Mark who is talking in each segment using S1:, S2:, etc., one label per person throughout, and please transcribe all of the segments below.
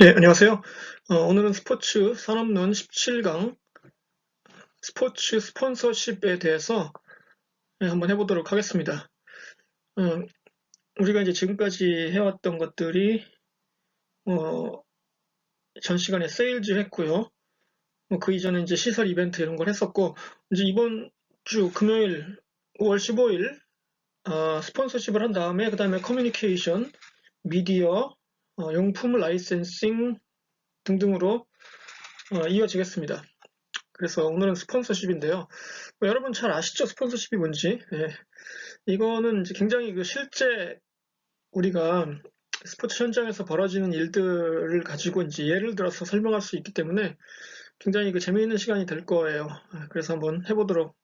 S1: 네, 안녕하세요. 오늘은 스포츠 산업론 17강 스포츠 스폰서십에 대해서 한번 해보도록 하겠습니다. 어, 우리가 이제 지금까지 해왔던 것들이 어, 전 시간에 세일즈 했고요. 그 이전에 이제 시설 이벤트 이런 걸 했었고, 이제 이번 주 금요일 5월 15일 스폰서십을 한 다음에 그 다음에 커뮤니케이션, 미디어, 용품 라이센싱 등등으로 이어지겠습니다. 그래서 오늘은 스폰서십인데요. 여러분 잘 아시죠? 스폰서십이 뭔지. 예. 이거는 이제 굉장히 실제 우리가 스포츠 현장에서 벌어지는 일들을 가지고 이제 예를 들어서 설명할 수 있기 때문에 굉장히 재미있는 시간이 될 거예요. 그래서 한번 해보도록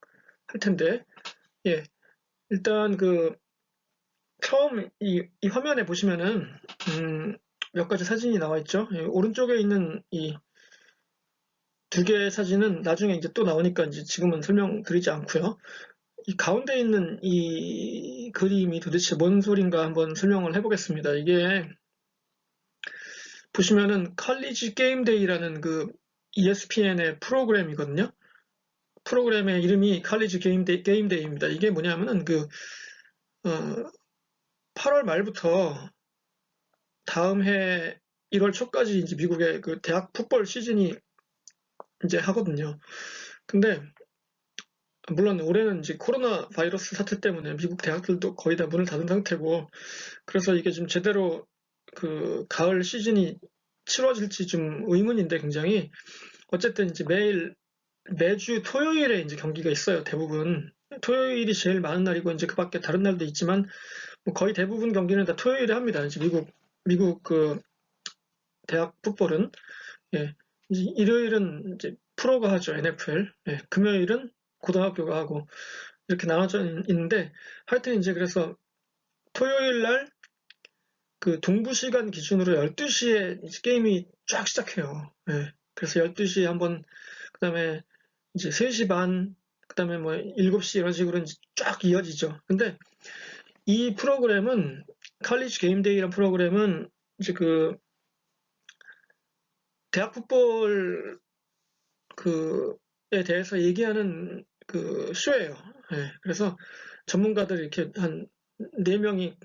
S1: 할 텐데, 예. 일단 처음 이 화면에 보시면은, 몇 가지 사진이 나와 있죠. 예, 오른쪽에 있는 이 두 개의 사진은 나중에 이제 또 나오니까 이제 지금은 설명드리지 않고요. 이 가운데 있는 이 그림이 도대체 뭔 소린가 한번 설명을 해보겠습니다. 이게 보시면은 칼리지 게임데이라는 ESPN의 프로그램이거든요. 프로그램의 이름이 칼리지 게임데이입니다. 이게 뭐냐면은 8월 말부터 다음 해 1월 초까지 이제 미국의 대학 풋볼 시즌이 이제 하거든요. 근데 물론 올해는 이제 코로나 바이러스 사태 때문에 미국 대학들도 거의 다 문을 닫은 상태고, 그래서 이게 좀 제대로 가을 시즌이 치러질지 좀 의문인데, 굉장히 어쨌든 이제 매주 토요일에 이제 경기가 있어요. 대부분 토요일이 제일 많은 날이고, 이제 그 밖에 다른 날도 있지만 뭐 거의 대부분 경기는 다 토요일에 합니다. 이제 미국 대학 풋볼은. 예. 이제 일요일은 이제 프로가 하죠. NFL. 예. 금요일은 고등학교가 하고, 이렇게 나눠져 있는데, 하여튼 이제 그래서 토요일 날 동부 시간 기준으로 12시에 게임이 쫙 시작해요. 예. 그래서 12시에 한번, 그 다음에 이제 3시 반, 그 다음에 뭐 7시 이런 식으로 이제 쫙 이어지죠. 근데 이 프로그램은, 칼리지 게임데이라는 프로그램은 이제 대학 풋볼 에 대해서 얘기하는 쇼예요. 예. 그래서 전문가들 이렇게 한 4명이,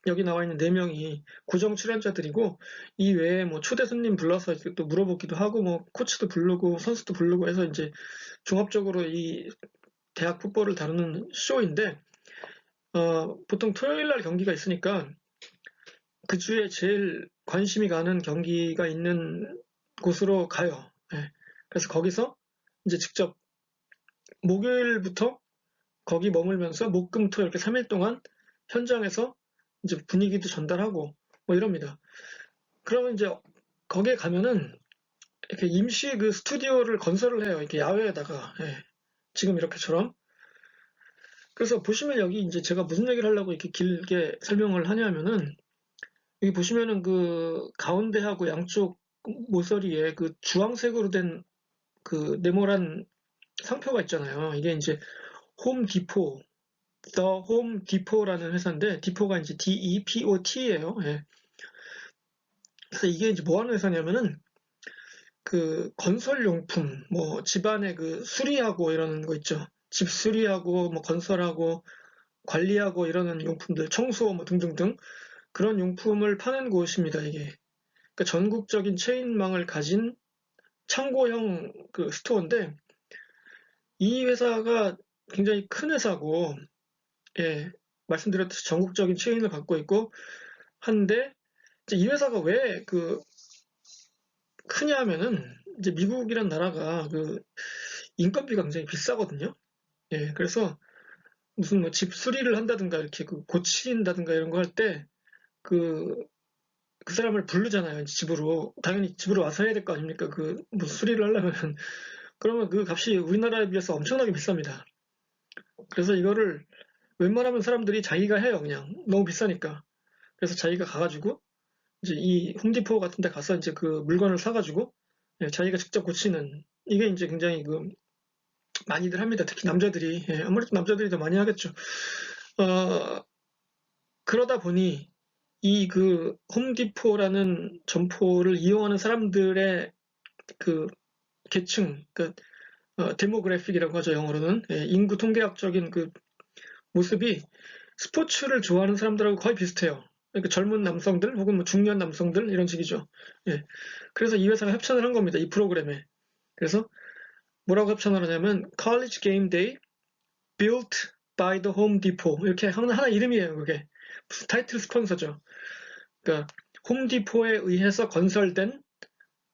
S1: 여기 나와 있는 4명이 고정 출연자들이고, 이 외에 뭐 초대 손님 불러서 또 물어보기도 하고, 뭐 코치도 부르고 선수도 부르고 해서 이제 종합적으로 이 대학 풋볼을 다루는 쇼인데, 보통 토요일 날 경기가 있으니까 그 주에 제일 관심이 가는 경기가 있는 곳으로 가요. 예. 그래서 거기서 이제 직접 목요일부터 거기 머물면서 목, 금, 토 이렇게 3일 동안 현장에서 이제 분위기도 전달하고 뭐 이럽니다. 그러면 이제 거기에 가면은 이렇게 임시 스튜디오를 건설을 해요. 이렇게 야외에다가. 예. 지금 이렇게처럼. 그래서 보시면 여기 이제 제가 무슨 얘기를 하려고 이렇게 길게 설명을 하냐면은, 여기 보시면은 가운데하고 양쪽 모서리에 주황색으로 된 네모난 상표가 있잖아요. 이게 이제 홈 디포, 더 홈 디포라는 회사인데, 디포가 이제 DEPOT예요. 예. 그래서 이게 이제 뭐 하는 회사냐면은 건설용품, 뭐 집안에 수리하고 이러는 거 있죠. 집 수리하고 뭐 건설하고 관리하고 이러는 용품들, 청소 뭐 등등등, 그런 용품을 파는 곳입니다. 이게. 그러니까 전국적인 체인망을 가진 창고형 스토어인데, 이 회사가 굉장히 큰 회사고, 예, 말씀드렸듯이 전국적인 체인을 갖고 있고 한데, 이제 이 회사가 왜 크냐 하면은, 이제 미국이란 나라가 인건비가 굉장히 비싸거든요. 예, 그래서 무슨 뭐 집 수리를 한다든가 이렇게 고친다든가 이런 거 할 때 그 사람을 부르잖아요. 집으로. 당연히 집으로 와서 해야 될 거 아닙니까? 뭐 수리를 하려면. 그러면 그 값이 우리나라에 비해서 엄청나게 비쌉니다. 그래서 이거를 웬만하면 사람들이 자기가 해요. 그냥. 너무 비싸니까. 그래서 자기가 가가지고 이제 이 홈디포 같은 데 가서 이제 물건을 사가지고, 예, 자기가 직접 고치는, 이게 이제 굉장히 많이들 합니다. 특히 남자들이. 예, 아무래도 남자들이 더 많이 하겠죠. 어, 그러다 보니 이 그 홈디포라는 점포를 이용하는 사람들의 그 계층, 그 데모그래픽이라고 하죠, 영어로는. 예, 인구 통계학적인 그 모습이 스포츠를 좋아하는 사람들하고 거의 비슷해요. 그러니까 젊은 남성들 혹은 뭐 중년 남성들 이런 식이죠. 예. 그래서 이 회사가 협찬을 한 겁니다. 이 프로그램에. 그래서 뭐라고 협찬을 하냐면 College Game Day Built by the Home Depot 이렇게 하나 이름이에요. 그게 무슨 타이틀 스폰서죠. 그러니까 홈디포에 의해서 건설된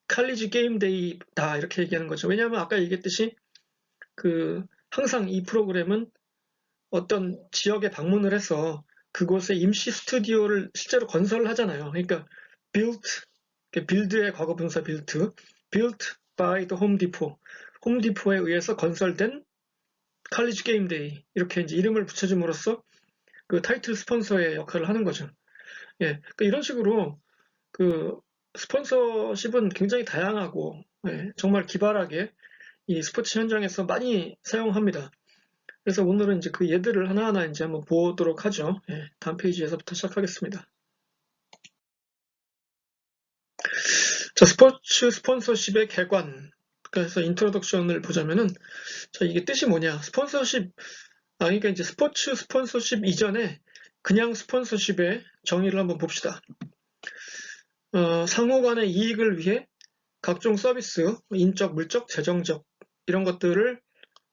S1: 칼리지 게임 데이다 이렇게 얘기하는 거죠. 왜냐하면 아까 얘기했듯이 그 항상 이 프로그램은 어떤 지역에 방문을 해서 그곳에 임시 스튜디오를 실제로 건설을 하잖아요. 그러니까 built, build의 과거 분사 built by the Home Depot, 홈디포에 의해서 건설된 칼리지 게임 데이 이렇게 이제 이름을 붙여줌으로써 그 타이틀 스폰서의 역할을 하는 거죠. 예, 그러니까 이런 식으로 그 스폰서십은 굉장히 다양하고 정말 기발하게 이 스포츠 현장에서 많이 사용합니다. 그래서 오늘은 이제 그 예들을 하나하나 이제 한번 보도록 하죠. 예, 다음 페이지에서부터 시작하겠습니다. 자, 스포츠 스폰서십의 개관. 그래서 인트로덕션을 보자면은, 자, 이게 뜻이 뭐냐. 그러니까 이제 스포츠 스폰서십 이전에 그냥 스폰서십의 정의를 한번 봅시다. 상호 간의 이익을 위해 각종 서비스, 인적, 물적, 재정적, 이런 것들을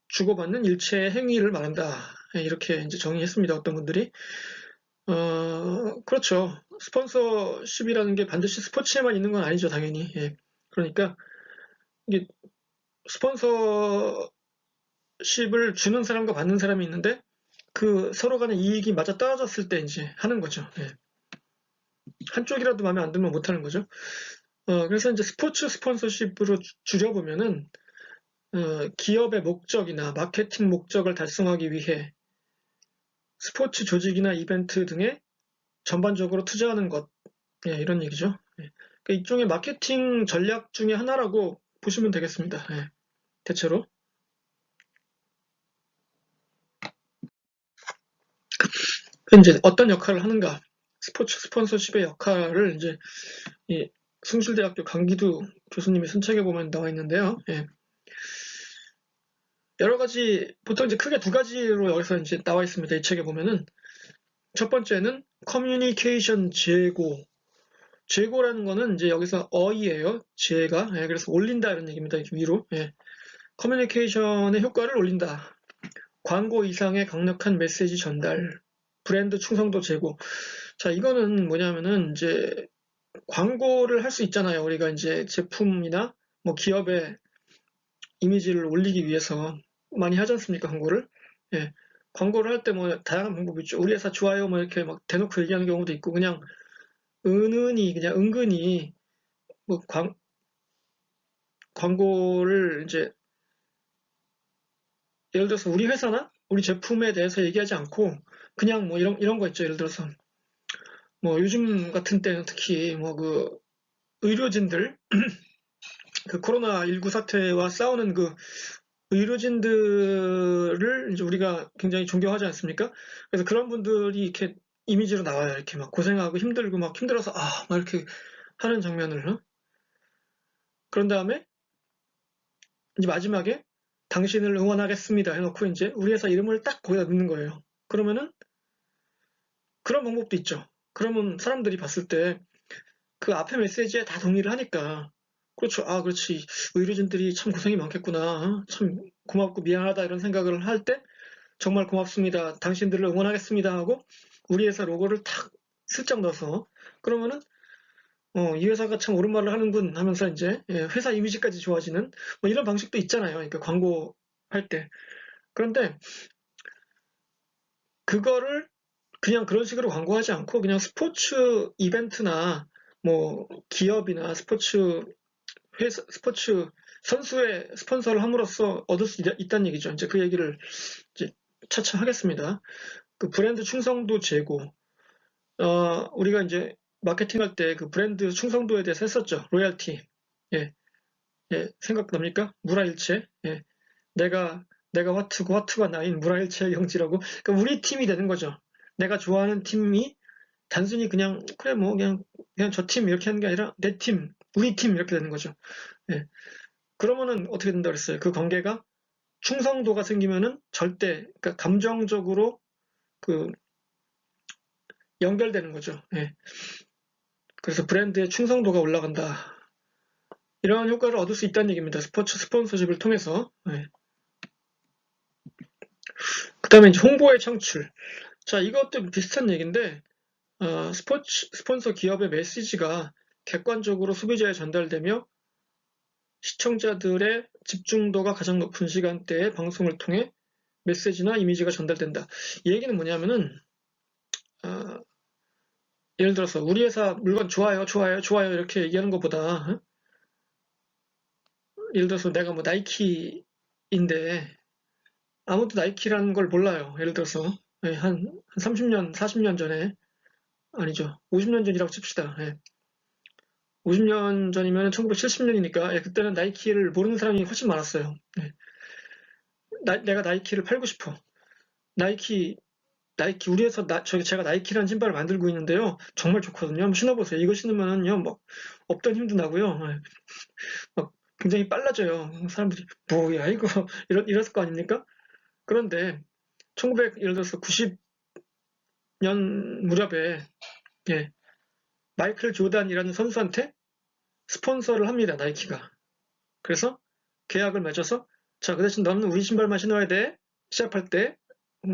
S1: 주고받는 일체의 행위를 말한다. 예, 이렇게 이제 정의했습니다. 어떤 분들이. 그렇죠. 스폰서십이라는 게 반드시 스포츠에만 있는 건 아니죠, 당연히. 예. 그러니까 이게 스폰서십을 주는 사람과 받는 사람이 있는데 그 서로 간의 이익이 맞아 떨어졌을 때 이제 하는 거죠. 예. 한쪽이라도 마음에 안 들면 못 하는 거죠. 그래서 이제 스포츠 스폰서십으로 줄여보면은 기업의 목적이나 마케팅 목적을 달성하기 위해 스포츠 조직이나 이벤트 등에 전반적으로 투자하는 것, 예, 이런 얘기죠. 예. 그러니까 일종의 마케팅 전략 중에 하나라고 보시면 되겠습니다. 예, 대체로. 이제 어떤 역할을 하는가? 스포츠 스폰서십의 역할을 이제 이 숭실대학교 강기두 교수님이 쓴 책에 보면 나와 있는데요. 예. 여러 가지 보통 이제 크게 두 가지로 여기서 이제 나와 있습니다. 이 책에 보면은 첫 번째는 커뮤니케이션 재고라는 거는 이제 여기서 어이예요. 재가. 예, 그래서 올린다 이런 얘기입니다. 이렇게 위로. 예. 커뮤니케이션의 효과를 올린다. 광고 이상의 강력한 메시지 전달, 브랜드 충성도 제고. 자, 이거는 뭐냐면은 이제 광고를 할 수 있잖아요. 우리가 이제 제품이나 뭐 기업의 이미지를 올리기 위해서 많이 하지 않습니까? 광고를. 예. 광고를 할 때 뭐 다양한 방법이 있죠. 우리 회사 좋아요. 뭐 이렇게 막 대놓고 얘기하는 경우도 있고 그냥 그냥 은근히 뭐 광고를 이제 예를 들어서 우리 회사나 우리 제품에 대해서 얘기하지 않고 그냥 뭐 이런 거 있죠. 예를 들어서 뭐 요즘 같은 때는 특히 뭐 그 의료진들 그 코로나19 사태와 싸우는 그 의료진들을 이제 우리가 굉장히 존경하지 않습니까? 그래서 그런 분들이 이렇게 이미지로 나와요. 이렇게 막 고생하고 힘들고 막 힘들어서 막 이렇게 하는 장면을. 그런 다음에 이제 마지막에 당신을 응원하겠습니다 해놓고 이제 우리 회사 이름을 딱 거기다 넣는 거예요. 그러면은 그런 방법도 있죠. 그러면 사람들이 봤을 때 그 앞에 메시지에 다 동의를 하니까 그렇죠. 그렇지. 의료진들이 참 고생이 많겠구나. 참 고맙고 미안하다 이런 생각을 할 때 정말 고맙습니다. 당신들을 응원하겠습니다 하고 우리 회사 로고를 탁 슬쩍 넣어서 그러면은 이 회사가 참 옳은 말을 하는군 하면서 이제 회사 이미지까지 좋아지는 뭐 이런 방식도 있잖아요. 그러니까 광고할 때. 그런데 그거를 그냥 그런 식으로 광고하지 않고 그냥 스포츠 이벤트나 뭐 기업이나 스포츠 선수의 스폰서를 함으로써 얻을 수 있다는 얘기죠. 이제 그 얘기를 이제 차차 하겠습니다. 그 브랜드 충성도 제고, 우리가 이제 마케팅할 때 그 브랜드 충성도에 대해서 했었죠. 로얄티. 예, 예, 생각납니까? 무라일체. 예, 내가 화투가 나인 무라일체의 경지라고. 그러니까 우리 팀이 되는 거죠. 내가 좋아하는 팀이 단순히 그냥 그래 뭐 그냥 저 팀 이렇게 하는 게 아니라 내 팀, 우리 팀 이렇게 되는 거죠. 예. 그러면은 어떻게 된다 그랬어요? 그 관계가 충성도가 생기면은 절대 그러니까 감정적으로 그 연결되는 거죠. 예. 그래서 브랜드의 충성도가 올라간다. 이런 효과를 얻을 수 있다는 얘기입니다. 스포츠 스폰서십을 통해서. 예. 그 다음에 이제 홍보의 창출. 자, 이것도 비슷한 얘기인데, 스포츠 스폰서 기업의 메시지가 객관적으로 소비자에 전달되며 시청자들의 집중도가 가장 높은 시간대에 방송을 통해 메시지나 이미지가 전달된다. 이 얘기는 뭐냐면은, 어, 예를 들어서 우리 회사 물건 좋아요, 좋아요, 좋아요 이렇게 얘기하는 것보다 예를 들어서 내가 뭐 나이키인데 아무도 나이키라는 걸 몰라요. 예를 들어서 예, 한 30년, 40년 전에 아니죠. 50년 전이라고 칩시다. 예. 50년 전이면 1970년이니까 예, 그때는 나이키를 모르는 사람이 훨씬 많았어요. 예. 내가 나이키를 팔고 싶어. 나이키 우리 회사 제가 나이키라는 신발을 만들고 있는데요. 정말 좋거든요. 한번 신어보세요. 이거 신으면은요, 뭐 없던 힘도 나고요. 예. 막 굉장히 빨라져요. 사람들이 뭐야 이거 이랬을 거 아닙니까? 그런데 1900 예를 들어서 90년 무렵에 예, 마이클 조단이라는 선수한테 스폰서를 합니다. 나이키가. 그래서 계약을 맺어서 자, 그 대신 너는 우리 신발만 신어야 돼. 시합할 때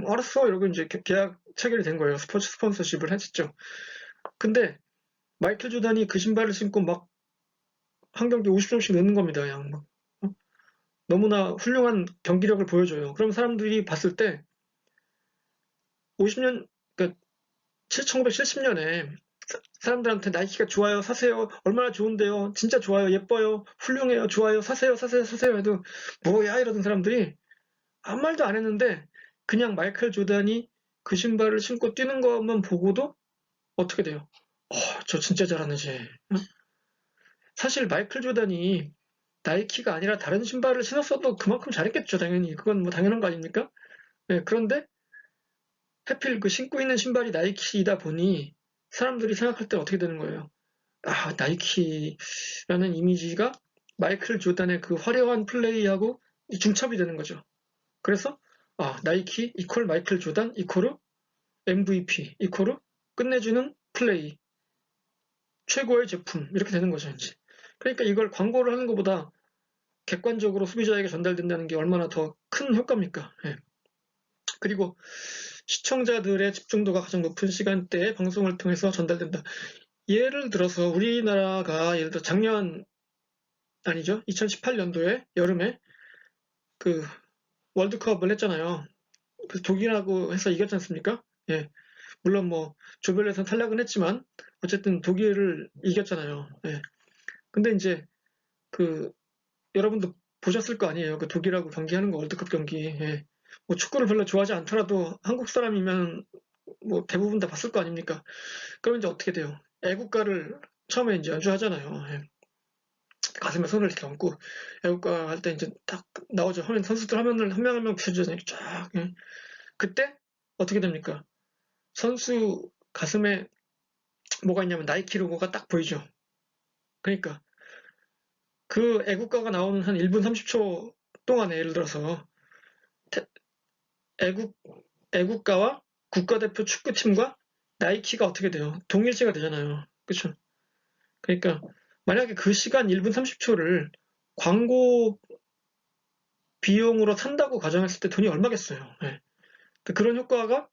S1: 알았어 이러고 이제 계약 체결이 된 거예요. 스포츠 스폰서십을 했었죠. 근데 마이클 조단이 그 신발을 신고 막 한 경기 50점씩 넣는 겁니다. 그냥 막 너무나 훌륭한 경기력을 보여줘요. 그럼 사람들이 봤을 때 50년 그러니까 1970년에 사람들한테 나이키가 좋아요, 사세요, 얼마나 좋은데요, 진짜 좋아요, 예뻐요, 훌륭해요, 좋아요, 사세요, 사세요, 사세요 해도 뭐야 이러던 사람들이 아무 말도 안 했는데 그냥 마이클 조단이 그 신발을 신고 뛰는 것만 보고도 어떻게 돼요? 저 진짜 잘하는지. 어? 사실 마이클 조단이 나이키가 아니라 다른 신발을 신었어도 그만큼 잘했겠죠, 당연히. 그건 뭐 당연한 거 아닙니까? 네, 그런데 하필 그 신고 있는 신발이 나이키이다 보니 사람들이 생각할 때 어떻게 되는 거예요? 나이키라는 이미지가 마이클 조단의 그 화려한 플레이하고 중첩이 되는 거죠. 그래서 나이키 이퀄 마이클 조단 이퀄 MVP 이퀄 끝내주는 플레이 최고의 제품 이렇게 되는 거죠 이제. 그러니까 이걸 광고를 하는 것보다 객관적으로 소비자에게 전달된다는 게 얼마나 더 큰 효과입니까? 예. 그리고 시청자들의 집중도가 가장 높은 시간대에 방송을 통해서 전달된다. 예를 들어서 우리나라가 예를 들어 작년 아니죠? 2018년도에 여름에 그 월드컵을 했잖아요. 그 독일하고 해서 이겼지 않습니까? 예. 물론 뭐 조별예선 탈락은 했지만 어쨌든 독일을 이겼잖아요. 예. 근데 이제 그 여러분도 보셨을 거 아니에요. 그 독일하고 경기하는 거 월드컵 경기. 예. 뭐 축구를 별로 좋아하지 않더라도 한국 사람이면 뭐 대부분 다 봤을 거 아닙니까? 그럼 이제 어떻게 돼요? 애국가를 처음에 이제 연주하잖아요. 예. 가슴에 손을 이렇게 얹고 애국가 할 때 이제 딱 나오죠. 화면 선수들 화면을 한 명 한 명 비춰주잖아요. 쫙. 예. 그때 어떻게 됩니까? 선수 가슴에 뭐가 있냐면 나이키 로고가 딱 보이죠. 그러니까 그 애국가가 나오는 한 1분 30초 동안에 예를 들어서 애국 애국가와 국가대표 축구팀과 나이키가 어떻게 돼요? 동일시가 되잖아요. 그렇죠? 그러니까 만약에 그 시간 1분 30초를 광고 비용으로 산다고 가정했을 때 돈이 얼마겠어요. 네. 그런 효과가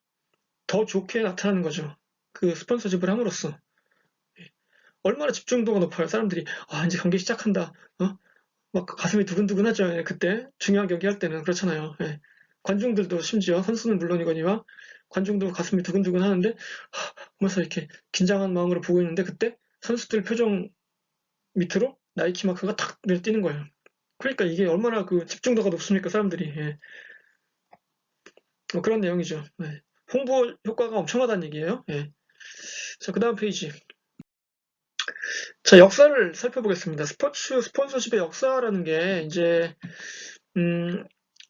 S1: 더 좋게 나타나는 거죠. 그 스폰서십을 함으로써. 얼마나 집중도가 높아요. 사람들이 이제 경기 시작한다. 막 가슴이 두근두근하죠. 예, 그때 중요한 경기 할 때는 그렇잖아요. 예. 관중들도 심지어 선수는 물론이거니와 관중도 가슴이 두근두근 하는데 하면서 이렇게 긴장한 마음으로 보고 있는데 그때 선수들 표정 밑으로 나이키 마크가 탁 뛰는 거예요. 그러니까 이게 얼마나 그 집중도가 높습니까 사람들이. 예. 뭐 그런 내용이죠. 예. 홍보 효과가 엄청나다는 얘기예요. 예. 자, 그 다음 페이지. 자, 역사를 살펴보겠습니다. 스포츠 스폰서십의 역사라는 게 이제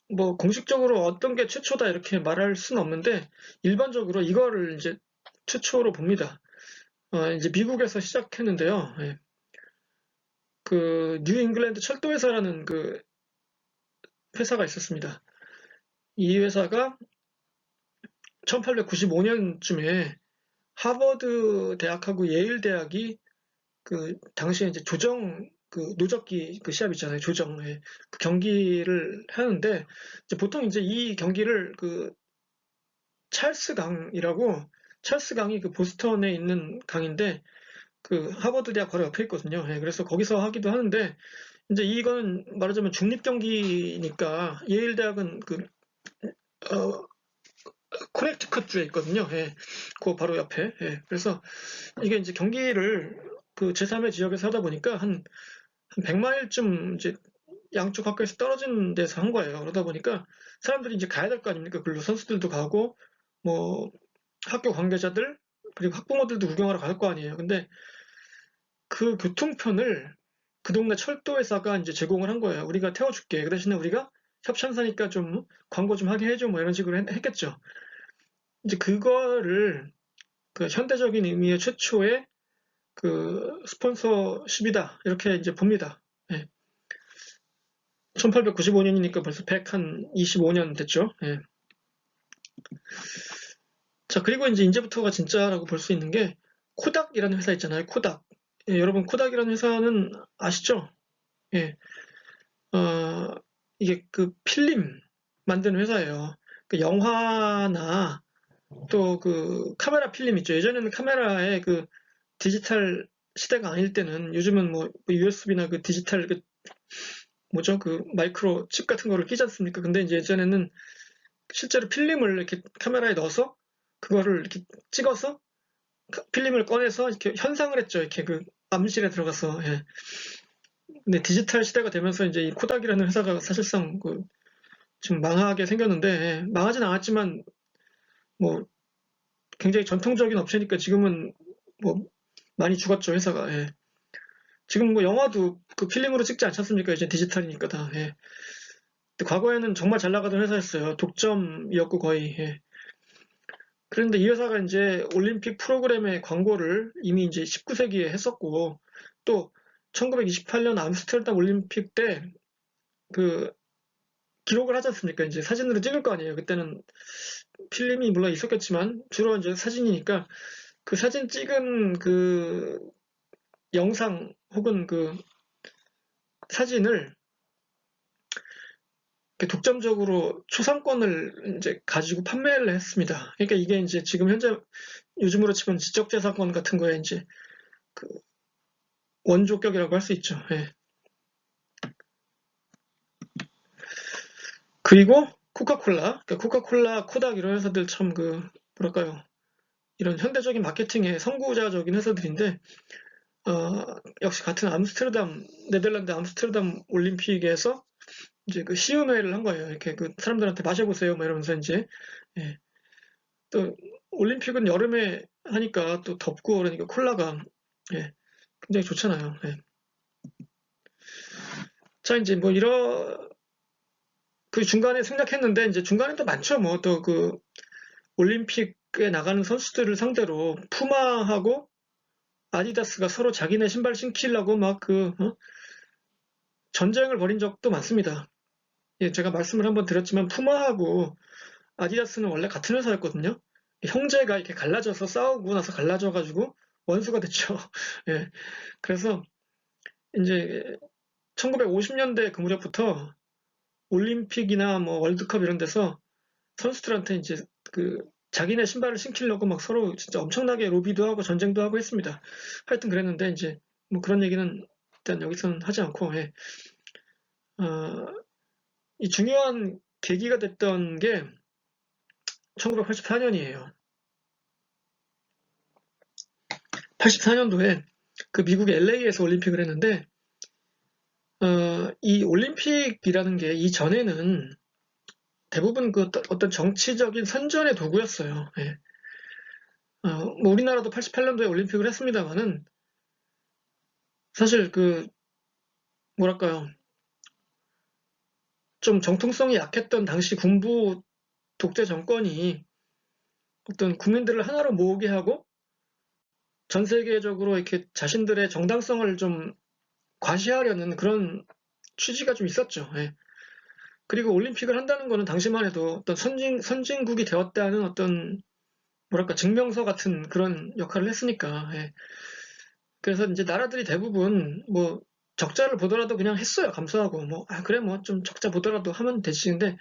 S1: 뭐 공식적으로 어떤 게 최초다 이렇게 말할 수는 없는데 일반적으로 이거를 이제 최초로 봅니다. 이제 미국에서 시작했는데요. 예. 그 뉴잉글랜드 철도회사라는 그 회사가 있었습니다. 이 회사가 1895년쯤에 하버드 대학하고 예일 대학이 그 당시에 이제 조정 그 노적기 그 시합 있잖아요. 조정 그 경기를 하는데 이제 보통 이제 이 경기를 그 찰스 강이라고 찰스 강이 그 보스턴에 있는 강인데 그 하버드 대학 바로 옆에 있거든요. 그래서 거기서 하기도 하는데 이제 이거는 말하자면 중립 경기니까 예일 대학은 그 어, 코네티컷주에 있거든요. 그 바로 옆에. 그래서 이게 이제 경기를 그 제3의 지역에서 하다 보니까 한 100마일쯤 이제 양쪽 학교에서 떨어진 데서 한 거예요. 그러다 보니까 사람들이 이제 가야 될 거 아닙니까? 그리고 선수들도 가고 뭐 학교 관계자들 그리고 학부모들도 구경하러 갈 거 아니에요. 근데 그 교통편을 그 동네 철도회사가 이제 제공을 한 거예요. 우리가 태워줄게. 그 대신에 우리가 협찬사니까 좀 광고 좀 하게 해줘. 뭐 이런 식으로 했겠죠. 이제 그거를 그 현대적인 의미의 최초의 그 스폰서십이다. 이렇게 이제 봅니다. 1895년이니까 벌써 125년 됐죠. 자, 그리고 이제부터가 진짜라고 볼 수 있는 게 코닥이라는 회사 있잖아요. 코닥. 여러분 코닥이라는 회사는 아시죠? 예. 어, 이게 그 필름 만드는 회사예요. 그 영화나 또 그 카메라 필름 있죠. 예전에는 카메라에 그 디지털 시대가 아닐 때는 요즘은 뭐 USB나 그 디지털 그 뭐죠? 그 마이크로 칩 같은 거를 끼지 않습니까? 근데 이제 예전에는 실제로 필름을 이렇게 카메라에 넣어서 그거를 이렇게 찍어서 필름을 꺼내서 이렇게 현상을 했죠. 이렇게 그 암실에 들어가서. 근데 디지털 시대가 되면서 이제 이 코닥이라는 회사가 사실상 그 지금 망하게 생겼는데 망하진 않았지만 뭐 굉장히 전통적인 업체니까 지금은 뭐 많이 죽었죠 회사가. 지금 뭐 영화도 그 필름으로 찍지 않지 않습니까? 이제 디지털이니까 다. 근데 과거에는 정말 잘 나가던 회사였어요. 독점이었고 거의. 그런데 이 회사가 이제 올림픽 프로그램의 광고를 이미 이제 19세기에 했었고 또 1928년 암스테르담 올림픽 때 그 기록을 하지 않습니까? 이제 사진으로 찍을 거 아니에요. 그때는 필름이 물론 있었겠지만 주로 이제 사진이니까 그 사진 찍은 그 영상 혹은 그 사진을 독점적으로 초상권을 이제 가지고 판매를 했습니다. 그러니까 이게 이제 지금 현재 요즘으로 치면 지적재산권 같은 거에 이제 그 원조격이라고 할 수 있죠. 그리고 코카콜라, 그러니까 코카콜라, 코닥 이런 회사들 참 그 뭐랄까요, 이런 현대적인 마케팅의 선구자적인 회사들인데 역시 같은 암스테르담, 네덜란드 암스테르담 올림픽에서 이제 그 시음회를 한 거예요. 이렇게 그 사람들한테 마셔보세요, 뭐 이러면서 이제 예. 또 올림픽은 여름에 하니까 또 덥고 그러니까 콜라가 굉장히 좋잖아요. 자 이제 뭐 이런 그 중간에 생략했는데 이제 중간에 또 많죠. 뭐 또 그 올림픽에 나가는 선수들을 상대로 푸마하고 아디다스가 서로 자기네 신발 신기려고 막 전쟁을 벌인 적도 많습니다. 제가 말씀을 한번 드렸지만 푸마하고 아디다스는 원래 같은 회사였거든요. 형제가 이렇게 갈라져서 싸우고 나서 갈라져가지고 원수가 됐죠. 예. 그래서 이제 1950년대 그 무렵부터 올림픽이나 뭐 월드컵 이런 데서 선수들한테 이제 그 자기네 신발을 신기려고 막 서로 진짜 엄청나게 로비도 하고 전쟁도 하고 했습니다. 하여튼 그랬는데 이제 뭐 그런 얘기는 일단 여기서는 하지 않고 어, 이 중요한 계기가 됐던 게 1984년이에요. 84년도에 그 미국의 LA에서 올림픽을 했는데 이 올림픽이라는 게 이전에는 대부분 그 어떤 정치적인 선전의 도구였어요. 뭐 우리나라도 88년도에 올림픽을 했습니다만은 사실 그 뭐랄까요 좀 정통성이 약했던 당시 군부 독재 정권이 어떤 국민들을 하나로 모으게 하고 전 세계적으로 이렇게 자신들의 정당성을 좀 과시하려는 그런 취지가 좀 있었죠. 예. 그리고 올림픽을 한다는 거는 당시만 해도 어떤 선진국이 되었다는 어떤 뭐랄까 증명서 같은 그런 역할을 했으니까. 예. 그래서 이제 나라들이 대부분 뭐 적자를 보더라도 그냥 했어요. 감수하고 뭐 아 그래 뭐 좀 적자 보더라도 하면 되지. 근데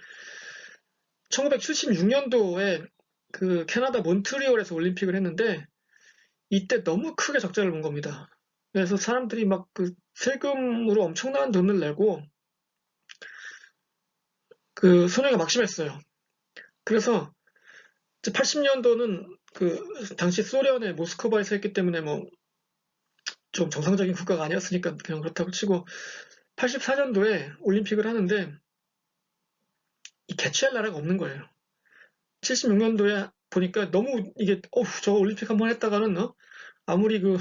S1: 1976년도에 그 캐나다 몬트리올에서 올림픽을 했는데 이때 너무 크게 적자를 본 겁니다. 그래서 사람들이 막 그 세금으로 엄청난 돈을 내고 그 손해가 막심했어요. 그래서 80년도는 그 당시 소련의 모스크바에서 했기 때문에 뭐 좀 정상적인 국가가 아니었으니까 그냥 그렇다고 치고 84년도에 올림픽을 하는데 이 개최할 나라가 없는 거예요. 76년도에 보니까 너무 이게 저 올림픽 한번 했다가는 아무리 그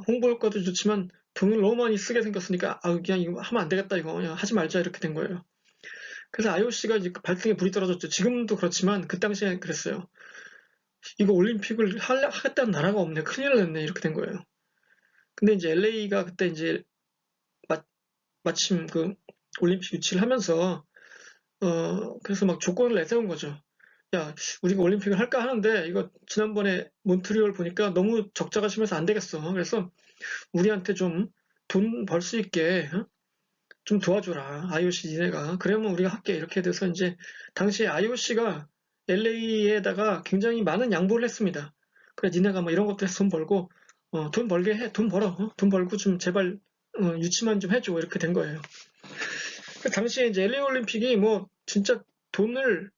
S1: 홍보 효과도 좋지만 돈을 너무 많이 쓰게 생겼으니까 아 그냥 이거 하면 안 되겠다 이거 그냥 하지 말자 이렇게 된 거예요. 그래서 IOC가 이제 발등에 불이 떨어졌죠. 지금도 그렇지만 그 당시에 그랬어요. 이거 올림픽을 하겠다는 나라가 없네. 큰일 났네. 이렇게 된 거예요. 근데 이제 LA가 그때 이제 마침 그 올림픽 유치를 하면서 그래서 막 조건을 내세운 거죠. 야, 우리가 올림픽을 할까 하는데 이거 지난번에 몬트리올 보니까 너무 적자가 심해서 안 되겠어. 그래서 우리한테 좀 돈 벌 수 있게 좀 도와줘라. IOC 니네가. 그러면 우리가 할게. 이렇게 돼서 이제 당시에 IOC가 LA에다가 굉장히 많은 양보를 했습니다. 그래 니네가 뭐 이런 것도 해서 돈 벌고 돈 벌게 해. 돈 벌어. 돈 벌고 좀 제발 유치만 좀 해줘. 이렇게 된 거예요. 그 당시에 이제 LA 올림픽이 뭐 진짜 돈을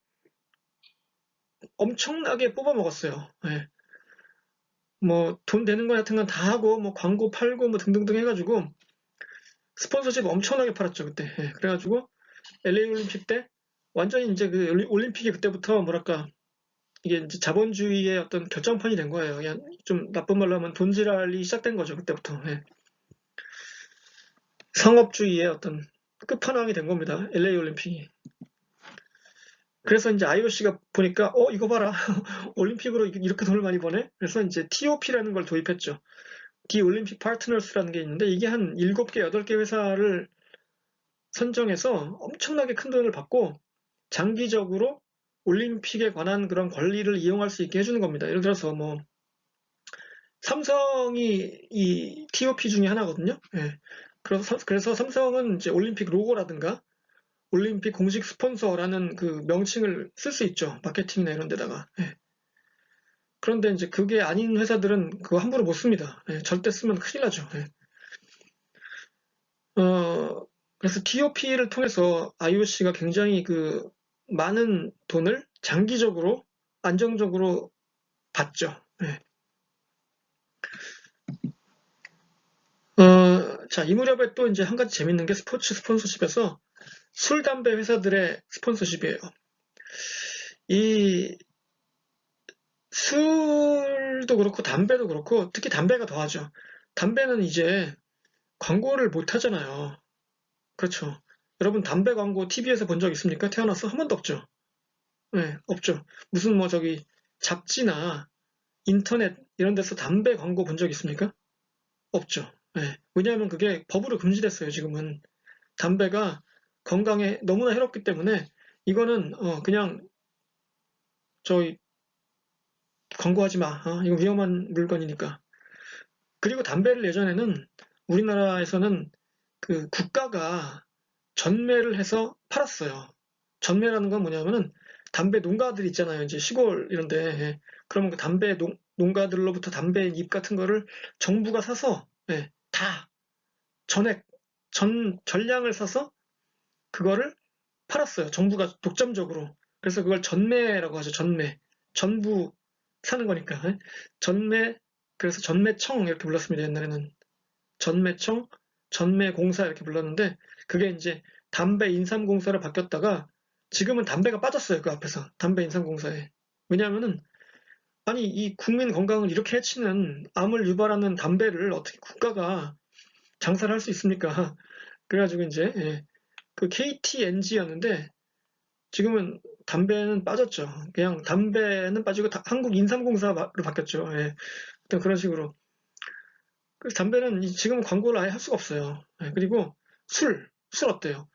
S1: 엄청나게 뽑아 먹었어요. 예. 뭐 돈 되는 거 같은 건 다 하고 뭐 광고 팔고 뭐 등등등 해가지고 스폰서십 엄청나게 팔았죠 그때. 예. 그래가지고 LA 올림픽 때 완전히 이제 그 올림픽이 그때부터 뭐랄까 이게 이제 자본주의의 어떤 결정판이 된 거예요. 그냥 좀 나쁜 말로 하면 돈지랄이 시작된 거죠 그때부터. 예. 상업주의의 어떤 끝판왕이 된 겁니다. LA 올림픽이. 그래서 이제 IOC가 보니까 이거 봐라 올림픽으로 이렇게 돈을 많이 버네. 그래서 이제 TOP라는 걸 도입했죠. 디 올림픽 파트너스라는 게 있는데 이게 한 7개, 8개 회사를 선정해서 엄청나게 큰 돈을 받고 장기적으로 올림픽에 관한 그런 권리를 이용할 수 있게 해주는 겁니다. 예를 들어서 뭐 삼성이 이 TOP 중에 하나거든요. 예. 그래서 삼성은 이제 올림픽 로고라든가 올림픽 공식 스폰서라는 그 명칭을 쓸 수 있죠. 마케팅이나 이런 데다가. 예. 그런데 이제 그게 아닌 회사들은 그거 함부로 못 씁니다. 예, 절대 쓰면 큰일 나죠. 예. 그래서 TOP를 통해서 IOC가 굉장히 그 많은 돈을 장기적으로 안정적으로 받죠. 예. 자, 이 무렵에 또 이제 한 가지 재밌는 게 스포츠 스폰서십에서 술, 담배 회사들의 스폰서십이에요. 이 술도 그렇고 담배도 그렇고 특히 담배가 더하죠. 담배는 이제 광고를 못 하잖아요. 그렇죠. 여러분 담배 광고 TV에서 본 적 있습니까? 태어나서 한 번도 없죠. 네, 없죠. 무슨 뭐 저기 잡지나 인터넷 이런 데서 담배 광고 본 적 있습니까? 없죠. 네. 왜냐하면 그게 법으로 금지됐어요, 지금은. 담배가 건강에 너무나 해롭기 때문에 이거는 그냥 저희 광고하지 마. 이거 위험한 물건이니까. 그리고 담배를 예전에는 우리나라에서는 그 국가가 전매를 해서 팔았어요. 전매라는 건 뭐냐면은 담배 농가들 있잖아요. 이제 시골 이런데. 예. 그러면 그 담배 농가들로부터 담배 잎 같은 거를 정부가 사서 다 전액 전량을 사서 그거를 팔았어요. 정부가 독점적으로. 그래서 그걸 전매라고 하죠. 전매. 전부 사는 거니까. 예. 전매 그래서 전매청 이렇게 불렀습니다. 옛날에는. 전매청, 전매공사 이렇게 불렀는데 그게 이제 담배 인삼공사로 바뀌었다가 지금은 담배가 빠졌어요. 그 앞에서 담배 인삼공사에. 왜냐하면은 아니 이 국민 건강을 이렇게 해치는 암을 유발하는 담배를 어떻게 국가가 장사를 할 수 있습니까? 그래가지고 이제 그 KTNG였는데 지금은 담배는 빠졌죠. 그냥 담배는 빠지고 한국인삼공사로 바뀌었죠. 예. 어떤 그런 식으로. 그래서 담배는 지금 광고를 아예 할 수가 없어요. 예. 그리고 술 어때요?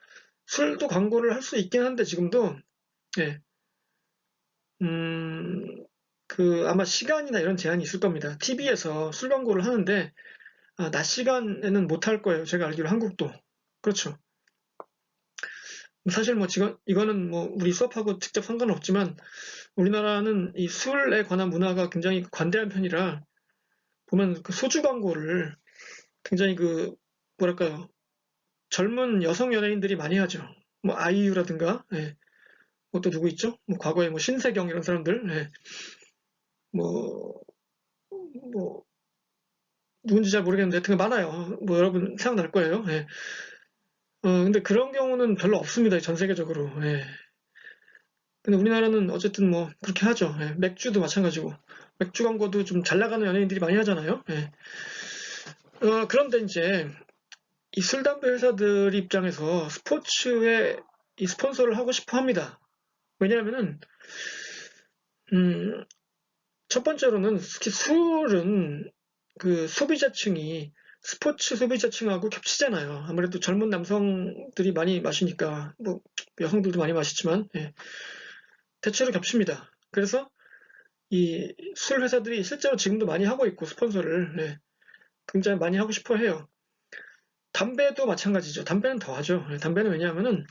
S1: 술도 광고를 할 수 있긴 한데 지금도 예. 음, 아마 시간이나 이런 제한이 있을 겁니다. TV에서 술 광고를 하는데 낮 시간에는 못 할 거예요. 제가 알기로 한국도. 그렇죠. 사실 뭐 지금 이거는 뭐 우리 수업하고 직접 상관은 없지만 우리나라는 이 술에 관한 문화가 굉장히 관대한 편이라 보면 그 소주 광고를 굉장히 뭐랄까요, 젊은 여성 연예인들이 많이 하죠. 뭐 아이유라든가, 예. 뭐 또 누구 있죠? 뭐 과거에 뭐 신세경 이런 사람들, 예. 뭐, 뭐 누군지 잘 모르겠는데 하여튼 많아요. 뭐 여러분 생각날 거예요. 예. 근데 그런 경우는 별로 없습니다. 전 세계적으로. 예. 근데 우리나라는 어쨌든 뭐 그렇게 하죠. 예. 맥주도 마찬가지고. 맥주 광고도 좀 잘 나가는 연예인들이 많이 하잖아요. 예. 그런데 이제 이 술, 담배 회사들 입장에서 스포츠에 이 스폰서를 하고 싶어 합니다. 왜냐하면은, 음, 첫 번째로는 특히 술은 그 소비자층이 스포츠 소비자층하고 겹치잖아요. 아무래도 젊은 남성들이 많이 마시니까, 뭐, 여성들도 많이 마시지만, 예, 대체로 겹칩니다. 그래서 이 술 회사들이 실제로 지금도 많이 하고 있고, 스폰서를, 예, 굉장히 많이 하고 싶어 해요. 담배도 마찬가지죠. 담배는 더 하죠. 예, 담배는 왜냐하면은,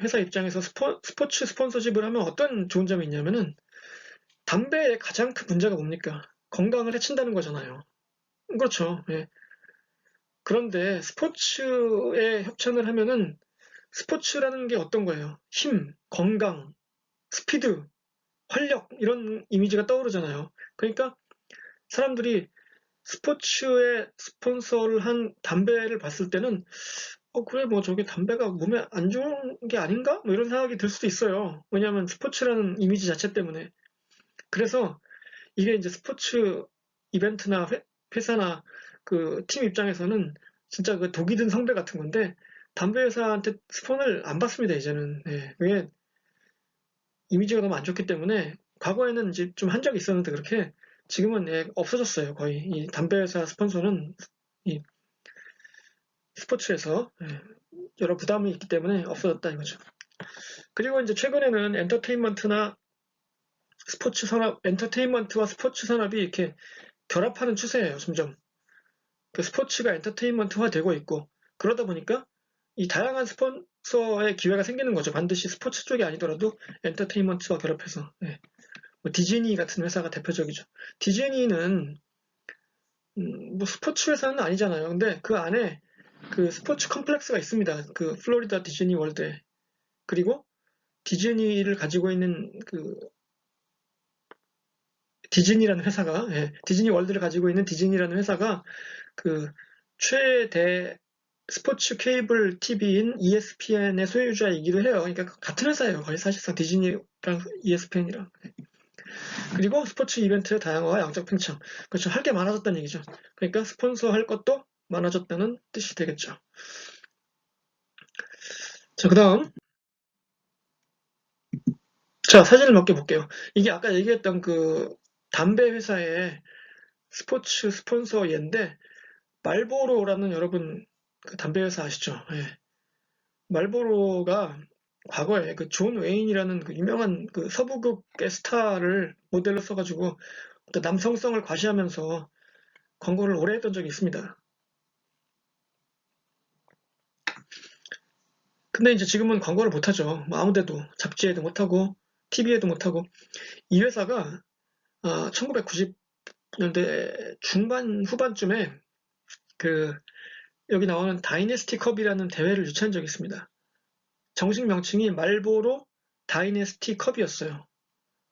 S1: 회사 입장에서 스포츠 스폰서십을 하면 어떤 좋은 점이 있냐면은, 담배의 가장 큰 문제가 뭡니까? 건강을 해친다는 거잖아요. 그렇죠. 예. 그런데 스포츠에 협찬을 하면은 스포츠라는 게 어떤 거예요? 힘, 건강, 스피드, 활력 이런 이미지가 떠오르잖아요. 그러니까 사람들이 스포츠에 스폰서를 한 담배를 봤을 때는 그래 뭐 저게 담배가 몸에 안 좋은 게 아닌가? 뭐 이런 생각이 들 수도 있어요. 왜냐하면 스포츠라는 이미지 자체 때문에. 그래서 이게 이제 스포츠 이벤트나 회사나 그 팀 입장에서는 진짜 그 독이 든 성배 같은 건데 담배 회사한테 스폰을 안 받습니다 이제는. 예, 그게 이미지가 너무 안 좋기 때문에 과거에는 이제 좀 한 적이 있었는데 그렇게 지금은 예, 없어졌어요 거의. 이 담배 회사 스폰서는 이 스포츠에서 예, 여러 부담이 있기 때문에 없어졌다 이거죠. 그리고 이제 최근에는 엔터테인먼트와 스포츠 산업이 이렇게 결합하는 추세예요 점점. 그 스포츠가 엔터테인먼트화 되고 있고 그러다 보니까 이 다양한 스폰서의 기회가 생기는 거죠. 반드시 스포츠 쪽이 아니더라도 엔터테인먼트와 결합해서. 네. 뭐 디즈니 같은 회사가 대표적이죠. 디즈니는 뭐 스포츠 회사는 아니잖아요. 근데 그 안에 그 스포츠 컴플렉스가 있습니다. 그 플로리다 디즈니 월드에. 그리고 디즈니를 가지고 있는 디즈니라는 회사가 디즈니 월드를 가지고 있는 디즈니라는 회사가 그 최대 스포츠 케이블 TV인 ESPN의 소유주이기도 해요. 그러니까 같은 회사예요. 거의 사실상 디즈니랑 ESPN이랑. 그리고 스포츠 이벤트의 다양화와 양적 팽창. 그렇죠. 할 게 많아졌다는 얘기죠. 그러니까 스폰서 할 것도 많아졌다는 뜻이 되겠죠. 자, 그 다음. 자, 사진을 몇 개 볼게요. 이게 아까 얘기했던 담배 회사의 스포츠 스폰서 얘인데, 말보로라는 여러분 그 담배 회사 아시죠? 예. 말보로가 과거에 그 존 웨인이라는 그 유명한 그 서부극의 스타를 모델로 써가지고 어떤 남성성을 과시하면서 광고를 오래 했던 적이 있습니다. 근데 이제 지금은 광고를 못하죠. 뭐 아무데도 잡지에도 못하고 TV에도 못하고 이 회사가 1990년대 중반 후반쯤에 그 여기 나오는 다이내스티 컵이라는 대회를 유치한 적이 있습니다. 정식 명칭이 말보로 다이내스티 컵이었어요.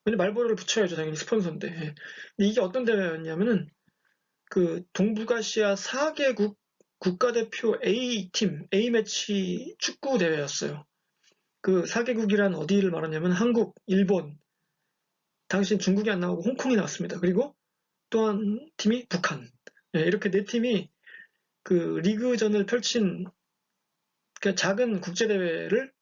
S1: 근데 말보로를 붙여야죠. 당연히 스폰서인데. 예. 근데 이게 어떤 대회였냐면은 그 동북아시아 4개국 국가대표 A팀, A매치 축구 대회였어요. 그 4개국이란 어디를 말하냐면 한국, 일본, 당시 중국이 안 나오고 홍콩이 나왔습니다. 그리고 또 한 팀이 북한. 예, 이렇게 네 팀이 그 리그전을 펼친 그 작은 국제대회를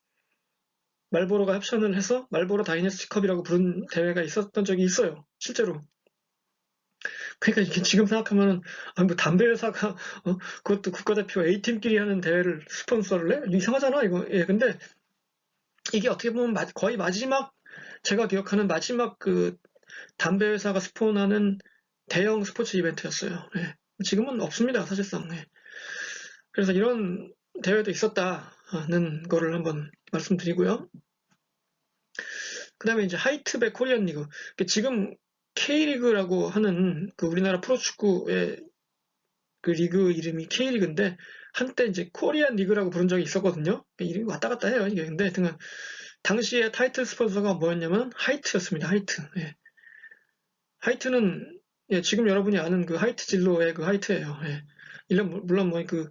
S1: 말보로가 협찬을 해서 말보로 다이내스티컵이라고 부른 대회가 있었던 적이 있어요. 실제로. 그러니까 이게 지금 생각하면은 뭐 담배 회사가 그것도 국가대표 A팀끼리 하는 대회를 스폰서를 해? 이상하잖아 이거. 예, 근데 이게 어떻게 보면 거의 마지막 제가 기억하는 마지막 그 담배 회사가 스폰하는 대형 스포츠 이벤트였어요. 예. 지금은 없습니다 사실상. 예. 그래서 이런 대회도 있었다는 거를 한번 말씀드리고요. 그 다음에 이제 하이트백 코리안 리그. 지금 K리그라고 하는 그 우리나라 프로축구의 그 리그 이름이 K리그인데 한때 이제 코리안 리그라고 부른 적이 있었거든요. 이름이 왔다 갔다 해요. 이게 근데 하여튼 당시에 타이틀 스폰서가 뭐였냐면 하이트였습니다. 하이트. 예. 하이트는 예, 지금 여러분이 아는 그 하이트 진로의 그 하이트예요. 예. 물론 뭐 그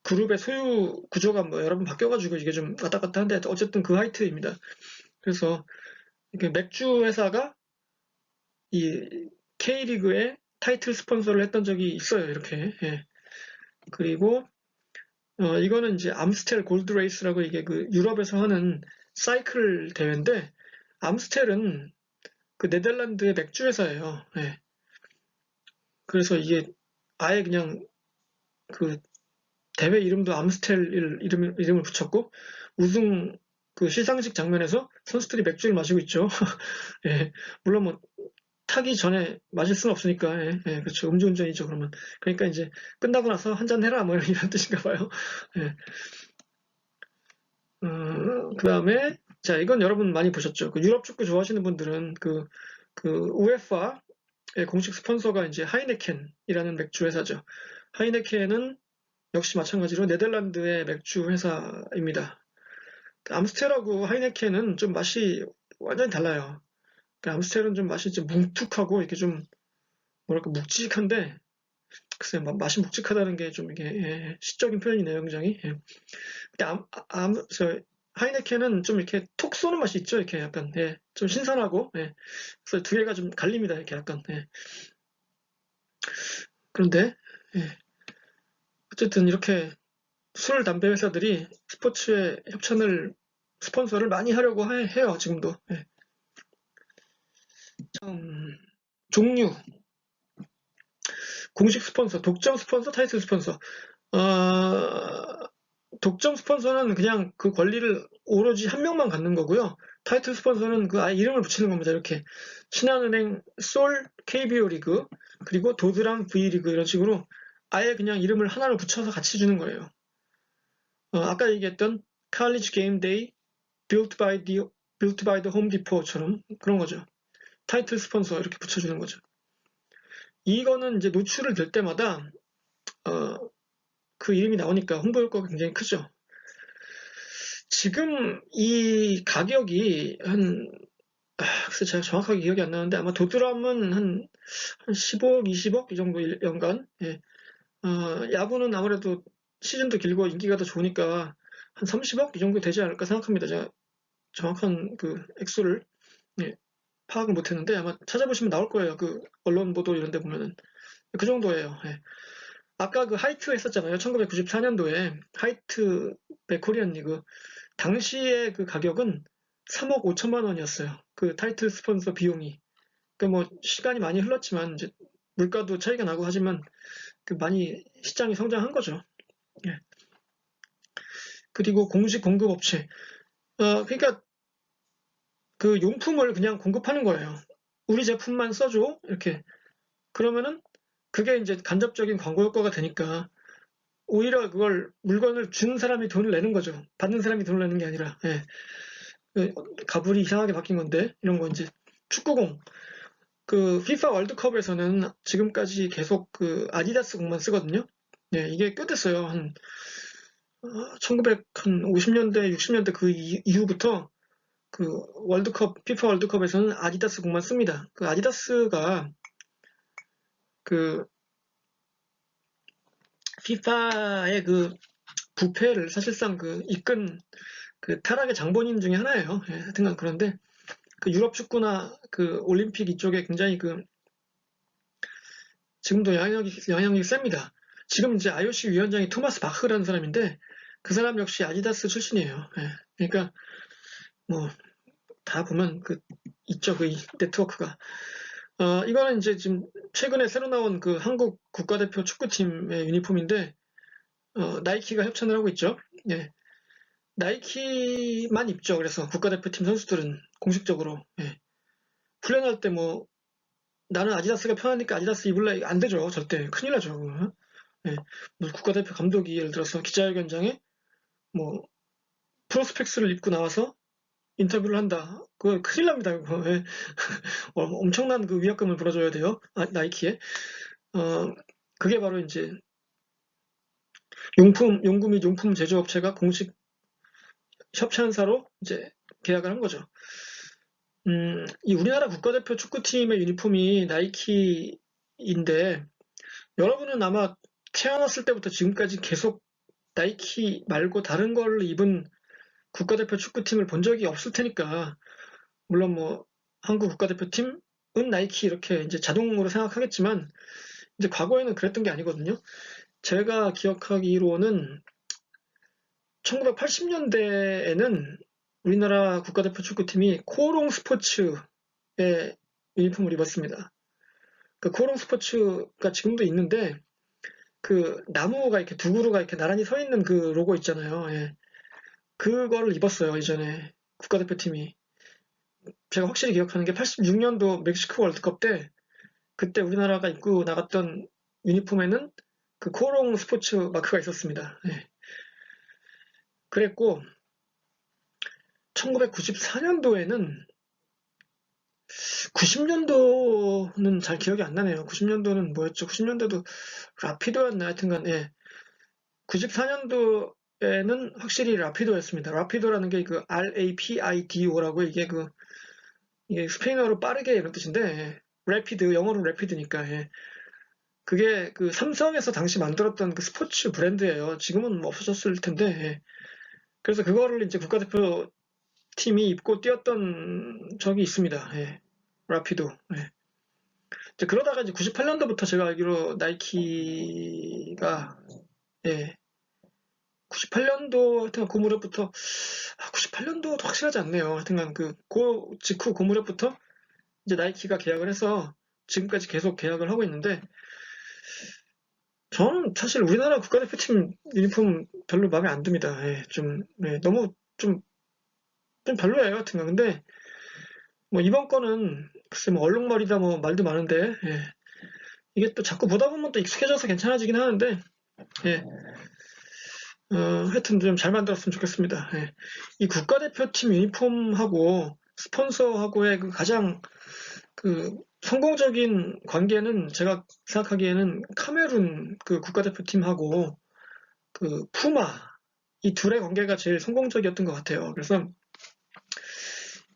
S1: 그룹의 소유 구조가 뭐 여러 번 바뀌어가지고 이게 좀 왔다 갔다 한데 어쨌든 그 하이트입니다. 그래서 맥주 회사가 이 K리그의 타이틀 스폰서를 했던 적이 있어요. 이렇게. 예. 그리고 이거는 이제 암스텔 골드 레이스라고 이게 그 유럽에서 하는 사이클 대회인데 암스텔은 그 네덜란드의 맥주 회사예요. 예. 그래서 이게 아예 그냥 그 대회 이름도 암스텔 이름을 붙였고 우승 그 시상식 장면에서 선수들이 맥주를 마시고 있죠. 예. 물론 뭐 타기 전에 마실 수는 없으니까 예, 예, 그렇죠. 음주운전이죠 그러면. 그러니까 이제 끝나고 나서 한잔 해라 뭐 이런 뜻인가 봐요. 예. 그 다음에 자 이건 여러분 많이 보셨죠. 그 유럽 축구 좋아하시는 분들은 그 우에파의 공식 스폰서가 이제 하이네켄이라는 맥주 회사죠. 하이네켄은 역시 마찬가지로 네덜란드의 맥주 회사입니다. 암스텔하고 하이네켄은 좀 맛이 완전히 달라요. 암스텔은 좀 맛이 좀 뭉툭하고 이렇게 좀 뭐랄까 묵직한데 글쎄 맛이 묵직하다는 게 좀 이게 예, 시적인 표현이네요, 굉장히. 예. 근데 하이네켄은 좀 이렇게 톡 쏘는 맛이 있죠, 이렇게 약간 예, 좀 신선하고. 예. 그래서 두 개가 좀 갈립니다, 이렇게 약간. 예. 그런데 예. 어쨌든 이렇게 술, 담배 회사들이 스포츠에 스폰서를 많이 하려고 해요, 지금도. 예. 종류, 공식 스폰서, 독점 스폰서, 타이틀 스폰서. 독점 스폰서는 그냥 그 권리를 오로지 한 명만 갖는 거고요. 타이틀 스폰서는 그 아예 이름을 붙이는 겁니다. 이렇게 신한은행 솔 KBO 리그 그리고 도드람 V리그 이런 식으로 아예 그냥 이름을 하나로 붙여서 같이 주는 거예요. 아까 얘기했던 칼리지 게임 데이 built by the Home Depot처럼 그런 거죠. 타이틀 스폰서 이렇게 붙여주는 거죠. 이거는 이제 노출을 될 때마다 그 이름이 나오니까 홍보 효과가 굉장히 크죠. 지금 이 가격이 글쎄 제가 정확하게 기억이 안 나는데 아마 도드람은 한 15억, 20억 이 정도 연간. 예. 야구는 아무래도 시즌도 길고 인기가 더 좋으니까 한 30억 이 정도 되지 않을까 생각합니다. 제가 정확한 그 액수를 예, 파악을 못했는데 아마 찾아보시면 나올 거예요. 그 언론 보도 이런 데 보면은 그 정도예요. 예. 아까 그 하이트 했었잖아요. 1994년도에 하이트 백코리안 리그 당시에 그 가격은 3억 5천만 원이었어요. 그 타이틀 스폰서 비용이. 그 뭐 시간이 많이 흘렀지만 이제 물가도 차이가 나고 하지만 그 많이 시장이 성장한 거죠. 예. 그리고 공식 공급 업체. 그러니까 그 용품을 그냥 공급하는 거예요. 우리 제품만 써줘 이렇게. 그러면은 그게 이제 간접적인 광고 효과가 되니까 오히려 그걸 물건을 주는 사람이 돈을 내는 거죠. 받는 사람이 돈을 내는 게 아니라. 예. 가불이 이상하게 바뀐 건데 이런 거 이제 축구공 그 FIFA 월드컵에서는 지금까지 계속 그 아디다스 공만 쓰거든요. 예, 이게 꽤 됐어요. 한 1950년대, 60년대 그 이후부터 그 월드컵, FIFA 월드컵에서는 아디다스 공만 씁니다. 그 아디다스가 그 FIFA의 그 부패를 사실상 그 이끈 그 타락의 장본인 중에 하나예요. 예, 하여튼간 그런데 그 유럽 축구나 그 올림픽 이쪽에 굉장히 그 지금도 영향력이 셉니다. 지금 이제 IOC 위원장이 토마스 바흐라는 사람인데 그 사람 역시 아디다스 출신이에요. 예, 그러니까 뭐 다 보면 있죠. 이 네트워크가. 이거는 이제 지금 최근에 새로 나온 그 한국 국가대표 축구팀의 유니폼인데, 나이키가 협찬을 하고 있죠. 예. 나이키만 입죠. 그래서 국가대표팀 선수들은 공식적으로. 예. 훈련할 때 뭐, 나는 아디다스가 편하니까 아디다스 입을래? 안 되죠. 절대. 큰일 나죠. 그거. 예. 뭐 국가대표 감독이 예를 들어서 기자회견장에 뭐, 프로스펙스를 입고 나와서 인터뷰를 한다. 그거 큰일 납니다. 그거. 예. 엄청난 그 위약금을 물어줘야 돼요. 나이키에. 그게 바로 이제 용구 및 용품 제조업체가 공식 협찬사로 이제 계약을 한 거죠. 이 우리나라 국가대표 축구팀의 유니폼이 나이키인데, 여러분은 아마 태어났을 때부터 지금까지 계속 나이키 말고 다른 걸 입은 국가대표 축구팀을 본 적이 없을 테니까, 물론 뭐 한국 국가대표팀은 나이키 이렇게 이제 자동으로 생각하겠지만, 이제 과거에는 그랬던 게 아니거든요. 제가 기억하기로는 1980년대에는 우리나라 국가대표 축구팀이 코오롱 스포츠의 유니폼을 입었습니다. 그 코오롱 스포츠가 지금도 있는데, 그 나무가 이렇게 두 그루가 이렇게 나란히 서 있는 그 로고 있잖아요. 예. 그거를 입었어요, 이전에 국가대표팀이. 제가 확실히 기억하는 게 86년도 멕시코 월드컵 때, 그때 우리나라가 입고 나갔던 유니폼에는 그 코오롱 스포츠 마크가 있었습니다. 예. 그랬고, 1994년도에는 90년도는 잘 기억이 안 나네요. 90년도는 뭐였죠? 90년도도 라피도였나? 하여튼간, 예. 94년도에는 확실히 라피도였습니다. 라피도라는 게 그 RAPIDO라고 이게 스페인어로 빠르게 이런 뜻인데, 예. 래피드, 영어로 래피드니까, 예. 그게 그 삼성에서 당시 만들었던 그 스포츠 브랜드예요. 지금은 뭐 없어졌을 텐데, 예. 그래서 그거를 이제 국가대표 팀이 입고 뛰었던 적이 있습니다. 예. 라피도. 예. 이제 그러다가 이제 98년도부터 제가 알기로 나이키가, 예. 98년도 하여튼 그 무렵부터, 98년도도 확실하지 않네요. 하여튼간 직후 그 무렵부터 이제 나이키가 계약을 해서 지금까지 계속 계약을 하고 있는데, 저는 사실 우리나라 국가대표팀 유니폼 별로 마음에 안 듭니다. 예. 너무 좀 별로예요. 하여튼간. 근데 뭐 이번 거는 글쎄 뭐 얼룩말이다 뭐 말도 많은데, 예. 이게 또 자꾸 보다 보면 또 익숙해져서 괜찮아지긴 하는데, 예. 하여튼 좀 잘 만들었으면 좋겠습니다. 예. 이 국가대표팀 유니폼하고 스폰서하고의 그 가장 성공적인 관계는 제가 생각하기에는 카메룬 그 국가대표팀하고 그 푸마 이 둘의 관계가 제일 성공적이었던 것 같아요. 그래서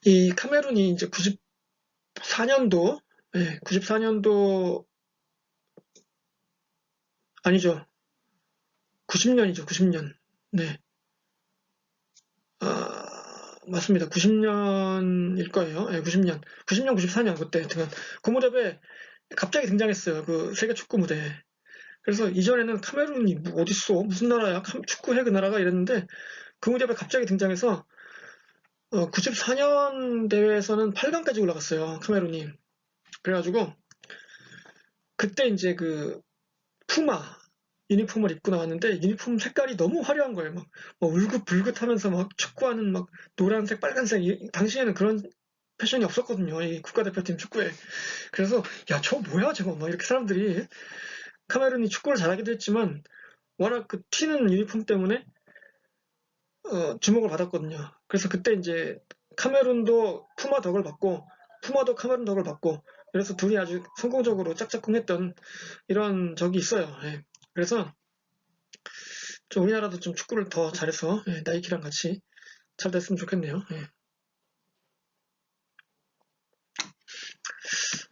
S1: 이 카메룬이 이제 94년도, 예, 94년도 아니죠. 90년이죠. 90년. 네. 맞습니다. 90년일 거예요. 예, 90년. 90년, 94년 그때 그 무렵에 갑자기 등장했어요. 그 세계 축구 무대에. 그래서 이전에는 카메룬이 뭐 어딨어? 무슨 나라야? 축구해 그 나라가 이랬는데 그 무렵에 갑자기 등장해서 94년 대회에서는 8강까지 올라갔어요. 카메룬이. 그래가지고 그때 이제 그 푸마 유니폼을 입고 나왔는데 유니폼 색깔이 너무 화려한 거예요. 막 울긋불긋하면서 막 축구하는 막 노란색, 빨간색 당시에는 그런 패션이 없었거든요. 이 국가대표팀 축구에. 그래서 야, 저 뭐야 저거 막 이렇게 사람들이 카메룬이 축구를 잘하기도 했지만 워낙 그 튀는 유니폼 때문에 주목을 받았거든요. 그래서 그때 이제 카메룬도 푸마 덕을 받고 푸마도 카메룬 덕을 받고 그래서 둘이 아주 성공적으로 짝짝꿍했던 이런 적이 있어요. 예. 그래서 좀 우리나라도 좀 축구를 더 잘해서 예, 나이키랑 같이 잘 됐으면 좋겠네요. 예.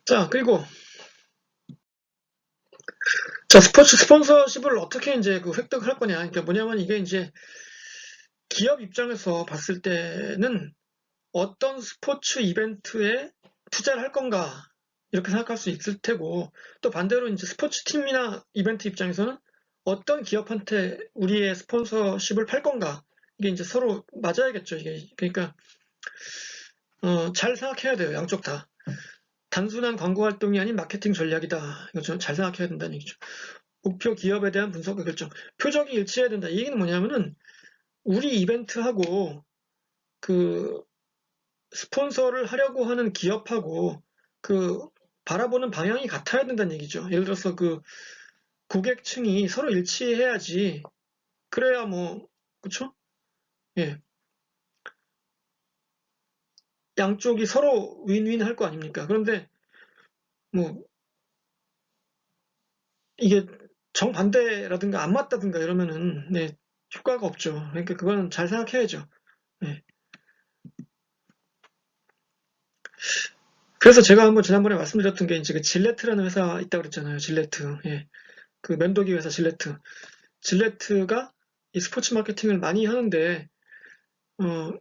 S1: 자, 그리고 자, 스포츠 스폰서십을 어떻게 이제 획득을 할 거냐. 그러니까 뭐냐면 이게 이제 기업 입장에서 봤을 때는 어떤 스포츠 이벤트에 투자를 할 건가 이렇게 생각할 수 있을 테고 또 반대로 이제 스포츠 팀이나 이벤트 입장에서는 어떤 기업한테 우리의 스폰서십을 팔 건가 이게 이제 서로 맞아야겠죠. 이게 그러니까 잘 생각해야 돼요. 양쪽 다. 단순한 광고 활동이 아닌 마케팅 전략이다. 이거 잘 생각해야 된다는 얘기죠. 목표 기업에 대한 분석과 결정. 표적이 일치해야 된다. 이 얘기는 뭐냐면은 우리 이벤트하고 그 스폰서를 하려고 하는 기업하고 그 바라보는 방향이 같아야 된다는 얘기죠. 예를 들어서 그 고객층이 서로 일치해야지. 그래야 뭐 그쵸? 예. 양쪽이 서로 윈윈 할 거 아닙니까? 그런데 뭐 이게 정반대라든가 안 맞다든가 이러면은 네, 효과가 없죠. 그러니까 그거는 잘 생각해야죠. 네. 그래서 제가 한번 지난번에 말씀드렸던 게 이제 그 질레트라는 회사 있다고 그랬잖아요. 질레트. 예. 그 면도기 회사 질레트. 질레트가 이 스포츠 마케팅을 많이 하는데 어,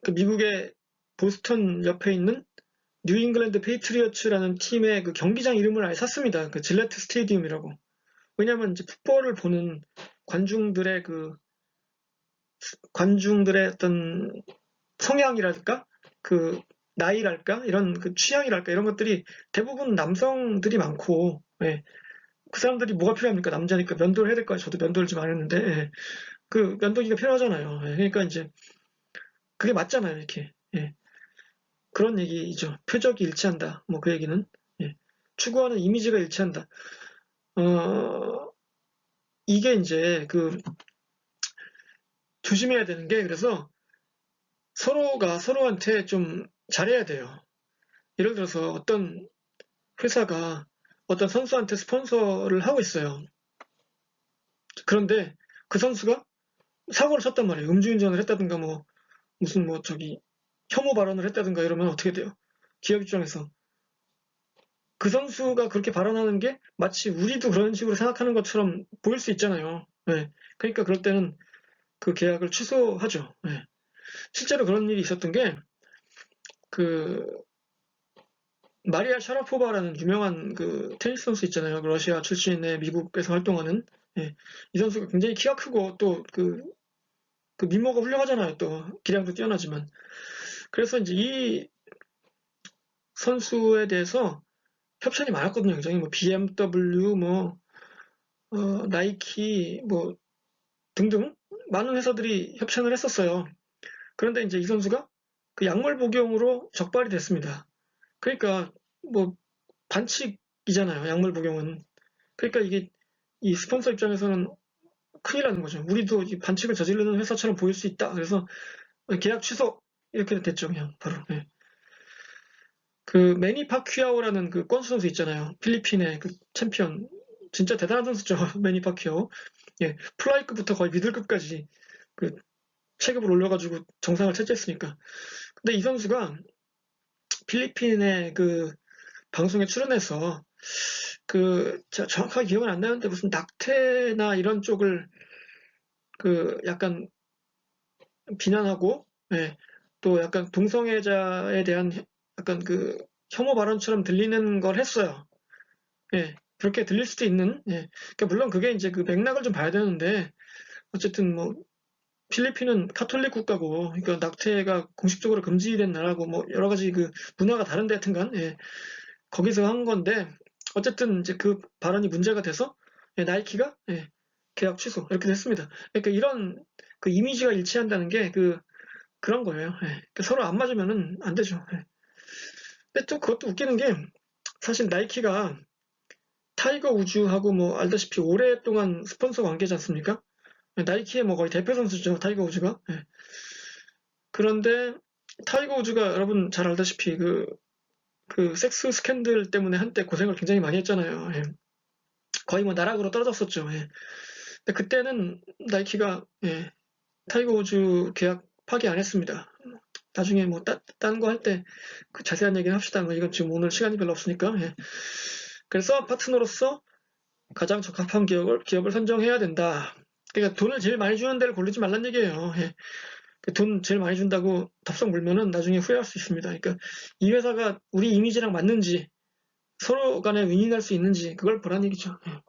S1: 그 미국의 보스턴 옆에 있는 뉴잉글랜드 페이트리어츠라는 팀의 그 경기장 이름을 아예 샀습니다. 그 질레트 스테디움이라고. 왜냐하면 이제 풋볼을 보는 관중들의 그 관중들의 어떤 성향이랄까, 그 나이랄까, 이런 그 취향이랄까 이런 것들이 대부분 남성들이 많고, 예. 그 사람들이 뭐가 필요합니까? 남자니까 면도를 해야 될 거야. 저도 면도를 좀 안 했는데, 예. 그 면도기가 필요하잖아요. 예. 그러니까 이제 그게 맞잖아요, 이렇게. 예. 그런 얘기죠. 표적이 일치한다. 뭐 그 얘기는. 예. 추구하는 이미지가 일치한다. 어, 이게 이제 그 조심해야 되는 게 그래서 서로가 서로한테 좀 잘해야 돼요. 예를 들어서 어떤 회사가 어떤 선수한테 스폰서를 하고 있어요. 그런데 그 선수가 사고를 쳤단 말이에요. 음주운전을 했다든가 뭐 무슨 뭐 저기 혐오 발언을 했다든가 이러면 어떻게 돼요? 기업 입장에서 그 선수가 그렇게 발언하는 게 마치 우리도 그런 식으로 생각하는 것처럼 보일 수 있잖아요. 네. 그러니까 그럴 때는 그 계약을 취소하죠. 네. 실제로 그런 일이 있었던 게 그 마리아 샤라포바라는 유명한 그 테니스 선수 있잖아요. 그 러시아 출신의 미국에서 활동하는. 예. 이 선수가 굉장히 키가 크고 또 그 미모가 훌륭하잖아요. 또 기량도 뛰어나지만. 그래서 이제 이 선수에 대해서 협찬이 많았거든요. 굉장히 뭐 BMW, 뭐 나이키, 뭐 등등 많은 회사들이 협찬을 했었어요. 그런데 이제 이 선수가 그 약물 복용으로 적발이 됐습니다. 그러니까 뭐 반칙이잖아요. 약물 복용은. 그러니까 이게 이 스폰서 입장에서는 큰일 나는 거죠. 우리도 이 반칙을 저지르는 회사처럼 보일 수 있다. 그래서 계약 취소 이렇게 됐죠. 그냥 바로. 예. 그 매니 파퀴아오라는 그 권수 선수 있잖아요. 필리핀의 그 챔피언. 진짜 대단한 선수죠. 매니 파퀴아오. 예. 플라이급부터 거의 미들급까지 그 체급을 올려가지고 정상을 차지했으니까. 근데 이 선수가 필리핀의 그 방송에 출연해서 그 정확하게 기억은 안 나는데 무슨 낙태나 이런 쪽을 그 약간 비난하고 예, 또 약간 동성애자에 대한 약간 그 혐오 발언처럼 들리는 걸 했어요. 예, 그렇게 들릴 수도 있는. 예, 그러니까 물론 그게 이제 그 맥락을 좀 봐야 되는데 어쨌든 뭐 필리핀은 카톨릭 국가고 그러니까 낙태가 공식적으로 금지된 나라고 뭐 여러 가지 그 문화가 다른데 하여튼간 예, 거기서 한 건데 어쨌든 이제 그 발언이 문제가 돼서 예, 나이키가 예, 계약 취소 이렇게 됐습니다. 그러니까 이런 그 이미지가 일치한다는 게 그런 거예요. 예. 그러니까 서로 안 맞으면은 안 되죠. 예. 근데 또 그것도 웃기는 게 사실 나이키가 타이거 우즈하고 뭐 알다시피 오랫동안 스폰서 관계지 않습니까? 예, 나이키의 뭐 거의 대표 선수죠. 타이거 우즈가. 예. 그런데 타이거 우즈가 여러분 잘 알다시피 그 섹스 스캔들 때문에 한때 고생을 굉장히 많이 했잖아요. 예. 거의 뭐 나락으로 떨어졌었죠. 예. 근데 그때는 나이키가 예, 타이거 우즈 계약 파기 안 했습니다. 나중에 뭐 딴 거 할 때 그 자세한 얘기는 합시다. 뭐 이건 지금 오늘 시간이 별로 없으니까. 예. 그래서 파트너로서 가장 적합한 기업을 선정해야 된다. 그러니까 돈을 제일 많이 주는 데를 고르지 말란 얘기예요. 예. 돈 제일 많이 준다고 덥석 물면은 나중에 후회할 수 있습니다. 그러니까 이 회사가 우리 이미지랑 맞는지 서로 간에 윈윈할 수 있는지 그걸 보란 얘기죠. 예.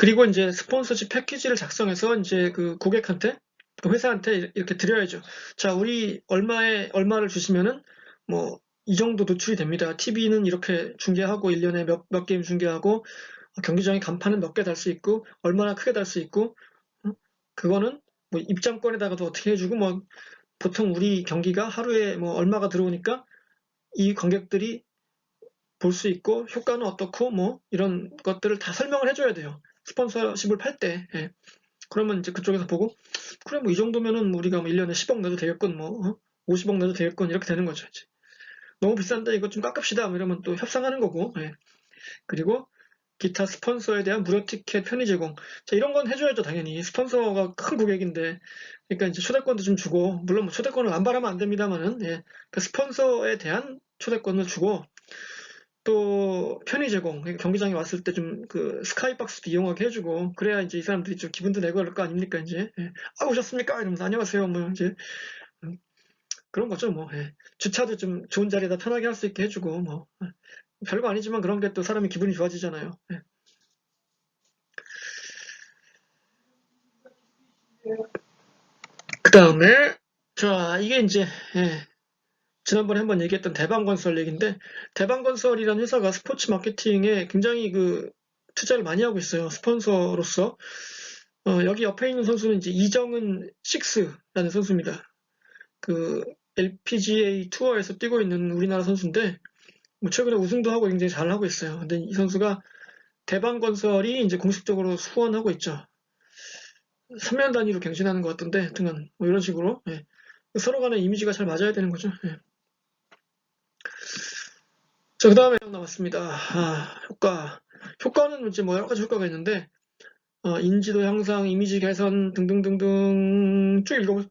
S1: 그리고 이제 스폰서십 패키지를 작성해서 이제 그 고객한테, 그 회사한테 이렇게 드려야죠. 자, 우리 얼마를 주시면은 뭐 이 정도 노출이 됩니다. TV는 이렇게 중계하고 1년에 몇 게임 중계하고 경기장의 간판은 몇 개 달 수 있고 얼마나 크게 달 수 있고 그거는 뭐 입장권에다가도 어떻게 해주고 뭐 보통 우리 경기가 하루에 뭐 얼마가 들어오니까 이 관객들이 볼 수 있고 효과는 어떻고 뭐 이런 것들을 다 설명을 해줘야 돼요. 스폰서십을 팔 때. 예. 그러면 이제 그쪽에서 보고 그래 뭐 이 정도면은 우리가 뭐 1년에 10억 내도 되겠군 뭐 50억 내도 되겠군 이렇게 되는 거죠. 이제. 너무 비싼데 이거 좀 깎읍시다 뭐 이러면 또 협상하는 거고. 예. 그리고 기타 스폰서에 대한 무료 티켓 편의 제공. 자, 이런 건 해줘야죠, 당연히. 스폰서가 큰 고객인데. 그러니까 이제 초대권도 좀 주고, 물론 뭐 초대권을 안 바라면 안 됩니다만은, 예. 그 스폰서에 대한 초대권을 주고, 또 편의 제공. 그러니까 경기장에 왔을 때 좀 그 스카이박스도 이용하게 해주고, 그래야 이제 이 사람들이 좀 기분도 내고 그럴 거 아닙니까, 이제. 예. 아, 오셨습니까? 이러면서 안녕하세요. 뭐 이제. 음, 그런 거죠, 뭐. 예. 주차도 좀 좋은 자리에다 편하게 할 수 있게 해주고, 뭐. 별거 아니지만 그런 게 또 사람이 기분이 좋아지잖아요. 예. 그 다음에, 자, 이게 이제, 예, 지난번에 한번 얘기했던 대방건설 얘기인데, 대방건설이라는 회사가 스포츠 마케팅에 굉장히 그 투자를 많이 하고 있어요. 스폰서로서. 여기 옆에 있는 선수는 이제 이정은 식스라는 선수입니다. 그 LPGA 투어에서 뛰고 있는 우리나라 선수인데, 뭐 최근에 우승도 하고 굉장히 잘 하고 있어요. 근데 이 선수가 대방건설이 이제 공식적으로 후원하고 있죠. 3년 단위로 갱신하는 것 같던데, 등은 뭐 이런 식으로. 예. 서로 간의 이미지가 잘 맞아야 되는 거죠. 예. 자, 그 다음에 나왔습니다. 효과. 효과는 이제 뭐 여러 가지 효과가 있는데, 인지도 향상, 이미지 개선 등등등등 쭉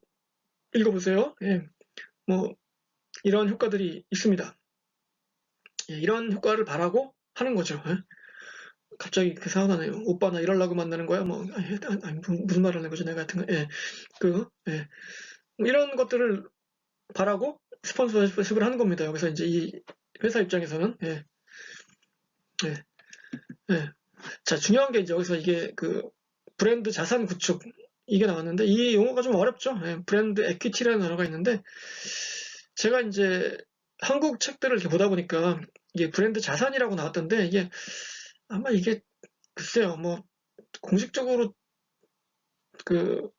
S1: 읽어보세요. 예. 뭐, 이런 효과들이 있습니다. 예, 이런 효과를 바라고 하는 거죠. 예. 갑자기 그 생각나네요. 오빠 나 이럴라고 만나는 거야? 뭐, 아니, 무슨 말 하는 거지, 내가 같은 거. 예. 예. 뭐 이런 것들을 바라고 스폰서십을 하는 겁니다. 여기서 이제 이 회사 입장에서는. 예. 예. 예. 자, 중요한 게 이제 여기서 이게 그 브랜드 자산 구축 이게 나왔는데 이 용어가 좀 어렵죠. 예, 브랜드 에퀴티라는 단어가 있는데 제가 이제 한국 책들을 이렇게 보다 보니까 이게 브랜드 자산이라고 나왔던데 이게 아마 이게 글쎄요 뭐 공식적으로 그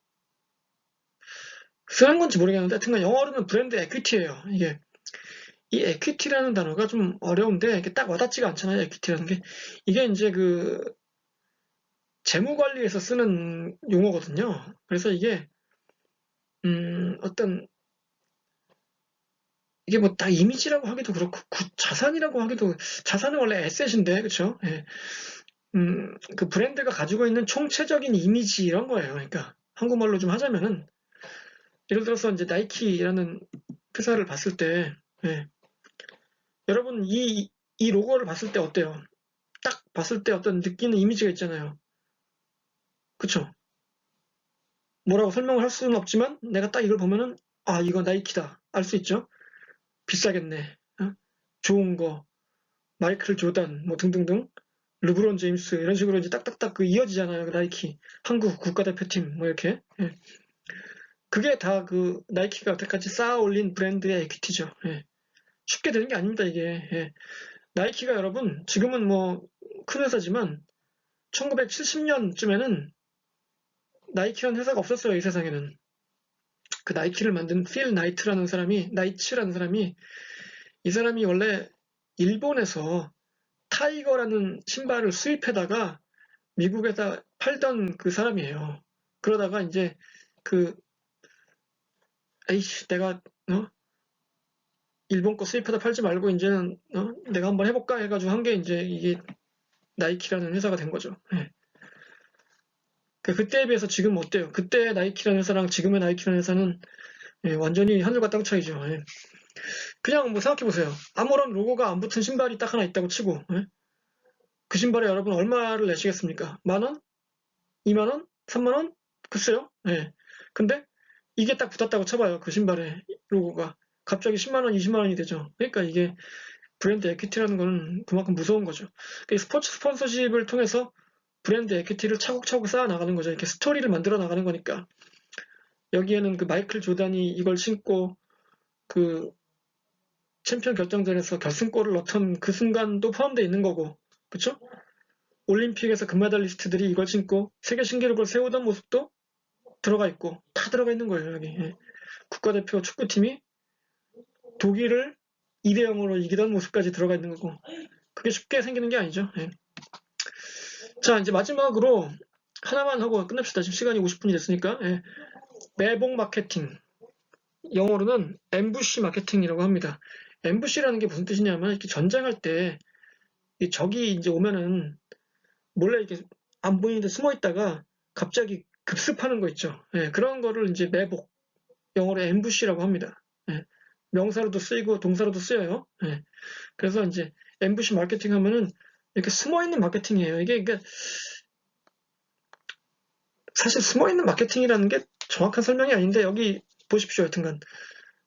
S1: 쓰는 건지 모르겠는데 하여튼 영어로는 브랜드 에퀴티예요. 이게 이 에퀴티라는 단어가 좀 어려운데 이게 딱 와닿지가 않잖아요. 에퀴티라는 게 이게 이제 그 재무 관리에서 쓰는 용어거든요. 그래서 이게 어떤 이게 뭐 다 이미지라고 하기도 그렇고 자산이라고 하기도 자산은 원래 에셋인데 그렇죠? 예. 그 브랜드가 가지고 있는 총체적인 이미지 이런 거예요. 그러니까 한국말로 좀 하자면은 예를 들어서 이제 나이키라는 회사를 봤을 때 예. 여러분 이 로고를 봤을 때 어때요? 딱 봤을 때 어떤 느끼는 이미지가 있잖아요. 그쵸? 뭐라고 설명을 할 수는 없지만 내가 딱 이걸 보면은 아 이거 나이키다 알 수 있죠? 비싸겠네. 좋은 거 마이클 조단 뭐 등등등 르브론 제임스 이런 식으로 이제 딱딱딱 그 이어지잖아요. 그 나이키 한국 국가대표팀 뭐 이렇게 예. 그게 다 그 나이키가 여태까지 쌓아 올린 브랜드의 에퀴티죠. 예. 쉽게 되는 게 아닙니다 이게. 예. 나이키가 여러분 지금은 뭐 큰 회사지만 1970년쯤에는 나이키라는 회사가 없었어요 이 세상에는. 그 나이키를 만든 필 나이츠라는 사람이 이 사람이 원래 일본에서 타이거라는 신발을 수입해다가 미국에다 팔던 그 사람이에요. 그러다가 이제 그 에이씨 내가 일본 거 수입하다 팔지 말고 이제는 내가 한번 해볼까 해가지고 한 게 이제 이게 나이키라는 회사가 된 거죠. 예. 그때에 비해서 지금 어때요? 그때 나이키라는 회사랑 지금의 나이키라는 회사는 예, 완전히 하늘과 땅 차이죠. 예. 그냥 뭐 생각해 보세요. 아무런 로고가 안 붙은 신발이 딱 하나 있다고 치고 예? 그 신발에 여러분 얼마를 내시겠습니까? 만 원? 2만 원? 3만 원? 글쎄요. 예. 근데 이게 딱 붙었다고 쳐봐요. 그 신발에 로고가. 갑자기 10만 원, 20만 원이 되죠. 그러니까 이게 브랜드 에퀴티라는 거는 그만큼 무서운 거죠. 스포츠 스폰서십을 통해서 브랜드 에퀴티를 차곡차곡 쌓아 나가는 거죠. 이렇게 스토리를 만들어 나가는 거니까. 여기에는 그 마이클 조단이 이걸 신고 그 챔피언 결정전에서 결승골을 넣던 그 순간도 포함되어 있는 거고, 그쵸? 올림픽에서 금메달리스트들이 이걸 신고 세계 신기록을 세우던 모습도 들어가 있고, 다 들어가 있는 거예요, 여기. 예. 국가대표 축구팀이 독일을 2대 0으로 이기던 모습까지 들어가 있는 거고, 그게 쉽게 생기는 게 아니죠. 예. 자, 이제 마지막으로 하나만 하고 끝냅시다. 지금 시간이 50분이 됐으니까. 예. 매복 마케팅. 영어로는 엠부시 마케팅이라고 합니다. 엠부시라는 게 무슨 뜻이냐면, 이렇게 전쟁할 때, 이 적이 이제 오면은 몰래 이렇게 안 보이는데 숨어 있다가 갑자기 급습하는 거 있죠. 예, 그런 거를 이제 매복, 영어로 엠부시라고 합니다. 예, 명사로도 쓰이고 동사로도 쓰여요. 예, 그래서 이제 엠부시 마케팅 하면은 이렇게 숨어 있는 마케팅이에요. 이게 그러니까 사실 숨어 있는 마케팅이라는 게 정확한 설명이 아닌데 여기 보십시오. 하여튼간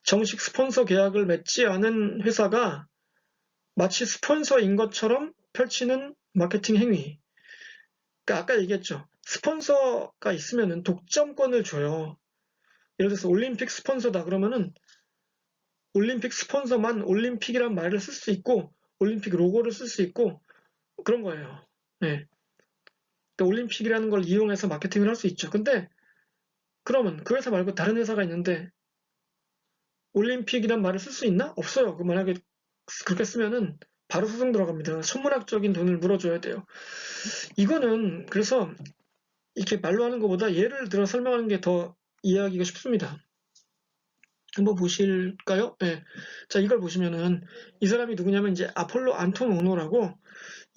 S1: 정식 스폰서 계약을 맺지 않은 회사가 마치 스폰서인 것처럼 펼치는 마케팅 행위. 그러니까 아까 얘기했죠. 스폰서가 있으면은 독점권을 줘요. 예를 들어서 올림픽 스폰서다 그러면은 올림픽 스폰서만 올림픽이란 말을 쓸 수 있고 올림픽 로고를 쓸 수 있고 그런 거예요. 네. 그러니까 올림픽이라는 걸 이용해서 마케팅을 할 수 있죠. 근데 그러면 그 회사 말고 다른 회사가 있는데 올림픽이란 말을 쓸 수 있나? 없어요. 그 만약에 그렇게 쓰면은 바로 소송 들어갑니다. 천문학적인 돈을 물어줘야 돼요. 이거는 그래서 이렇게 말로 하는 것보다 예를 들어 설명하는 게 더 이해하기가 쉽습니다. 한번 보실까요? 네. 자, 이걸 보시면은 이 사람이 누구냐면 이제 아폴로 안톤 오노라고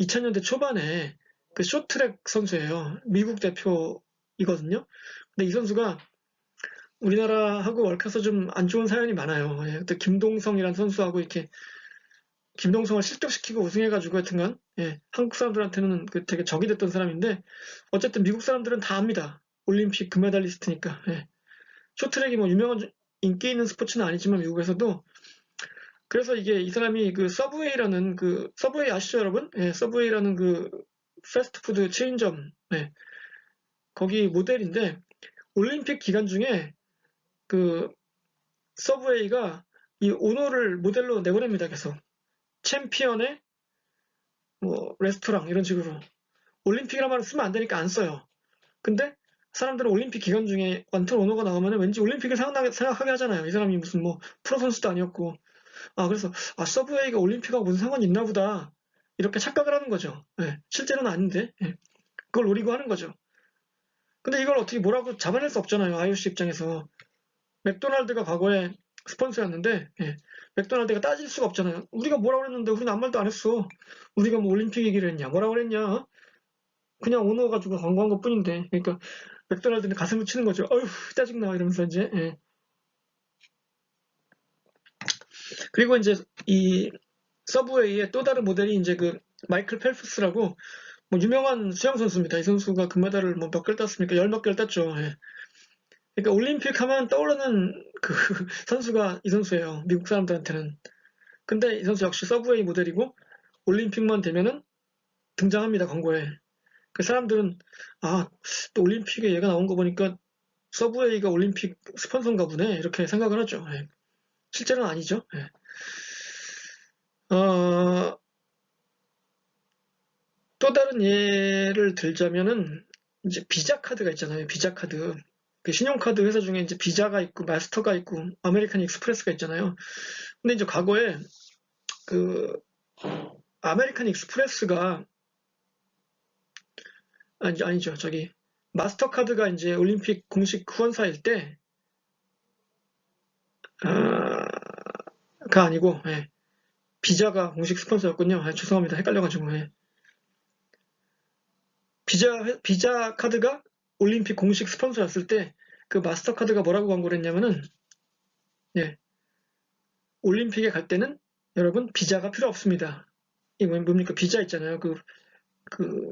S1: 2000년대 초반에 그 쇼트트랙 선수예요. 미국 대표이거든요. 근데 이 선수가 우리나라하고 얽혀서 좀 안 좋은 사연이 많아요. 예, 그때 김동성이라는 선수하고 이렇게 김동성을 실격시키고 우승해가지고 하여튼간 예, 한국 사람들한테는 그 되게 적이 됐던 사람인데 어쨌든 미국 사람들은 다 압니다. 올림픽 금메달리스트니까. 예. 쇼트트랙이 뭐 유명한 인기 있는 스포츠는 아니지만 미국에서도 그래서 이게 이 사람이 그 서브웨이라는 그 서브웨이 아시죠 여러분? 예, 서브웨이라는 그 패스트푸드 체인점 예, 거기 모델인데 올림픽 기간 중에 그 서브웨이가 이 오너를 모델로 내보냅니다 계속 챔피언의 뭐 레스토랑 이런 식으로 올림픽이라는 말을 쓰면 안 되니까 안 써요. 근데 사람들은 올림픽 기간 중에 완턴 오너가 나오면 왠지 올림픽을 생각하게 하잖아요. 이 사람이 무슨 뭐 프로 선수도 아니었고 그래서 서브웨이가 올림픽하고 무슨 상관이 있나 보다 이렇게 착각을 하는 거죠. 예, 실제로는 아닌데 예, 그걸 노리고 하는 거죠. 근데 이걸 어떻게 뭐라고 잡아낼 수 없잖아요. IOC 입장에서 맥도날드가 과거에 스폰서였는데 예, 맥도날드가 따질 수가 없잖아요. 우리가 뭐라고 그랬는데 우리는 아무 말도 안 했어. 우리가 뭐 올림픽 얘기를 했냐 뭐라고 그랬냐 그냥 오너 가지고 광고한 것 뿐인데 그러니까 맥도날드는 가슴을 치는 거죠. 어휴 짜증나 이러면서 이제 예. 그리고 이제 이 서브웨이의 또 다른 모델이 이제 그 마이클 펠프스라고 뭐 유명한 수영 선수입니다. 이 선수가 금메달을 뭐 몇 개를 땄습니까? 열 몇 개를 땄죠. 예. 그러니까 올림픽 하면 떠오르는 그 선수가 이 선수예요. 미국 사람들한테는. 근데 이 선수 역시 서브웨이 모델이고 올림픽만 되면은 등장합니다. 광고에. 그 사람들은 또 올림픽에 얘가 나온 거 보니까 서브웨이가 올림픽 스폰서인가 보네 이렇게 생각을 하죠. 예. 실제로는 아니죠. 예. 또 다른 예를 들자면은 이제 비자 카드가 있잖아요. 비자 카드. 그 신용카드 회사 중에 이제 비자가 있고 마스터가 있고 아메리칸 익스프레스가 있잖아요. 근데 이제 과거에 그 아메리칸 익스프레스가 아니죠. 저기 마스터카드가 이제 올림픽 공식 후원사일 때 가 아니고 예, 비자가 공식 스폰서였군요. 죄송합니다. 헷갈려가지고 비자 카드가 올림픽 공식 스폰서였을 때 그 마스터카드가 뭐라고 광고를 했냐면은 예, 올림픽에 갈 때는 여러분 비자가 필요 없습니다. 이거 뭡니까? 비자 있잖아요. 그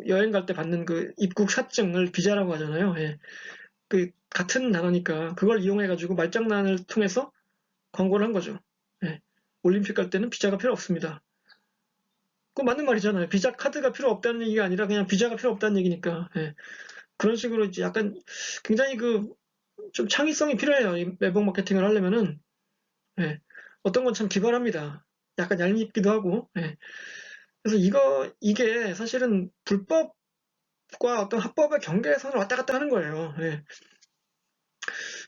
S1: 여행 갈 때 받는 그 입국 사증을 비자라고 하잖아요. 예. 그 같은 단어니까 그걸 이용해가지고 말장난을 통해서 광고를 한 거죠. 예. 올림픽 갈 때는 비자가 필요 없습니다. 그거 맞는 말이잖아요. 비자 카드가 필요 없다는 얘기가 아니라 그냥 비자가 필요 없다는 얘기니까. 예. 그런 식으로 이제 약간 굉장히 좀 창의성이 필요해요. 이 매복 마케팅을 하려면은. 예. 어떤 건 참 기발합니다. 약간 얄밉기도 하고. 예. 그래서 이게 사실은 불법과 어떤 합법의 경계선을 왔다 갔다 하는 거예요. 예.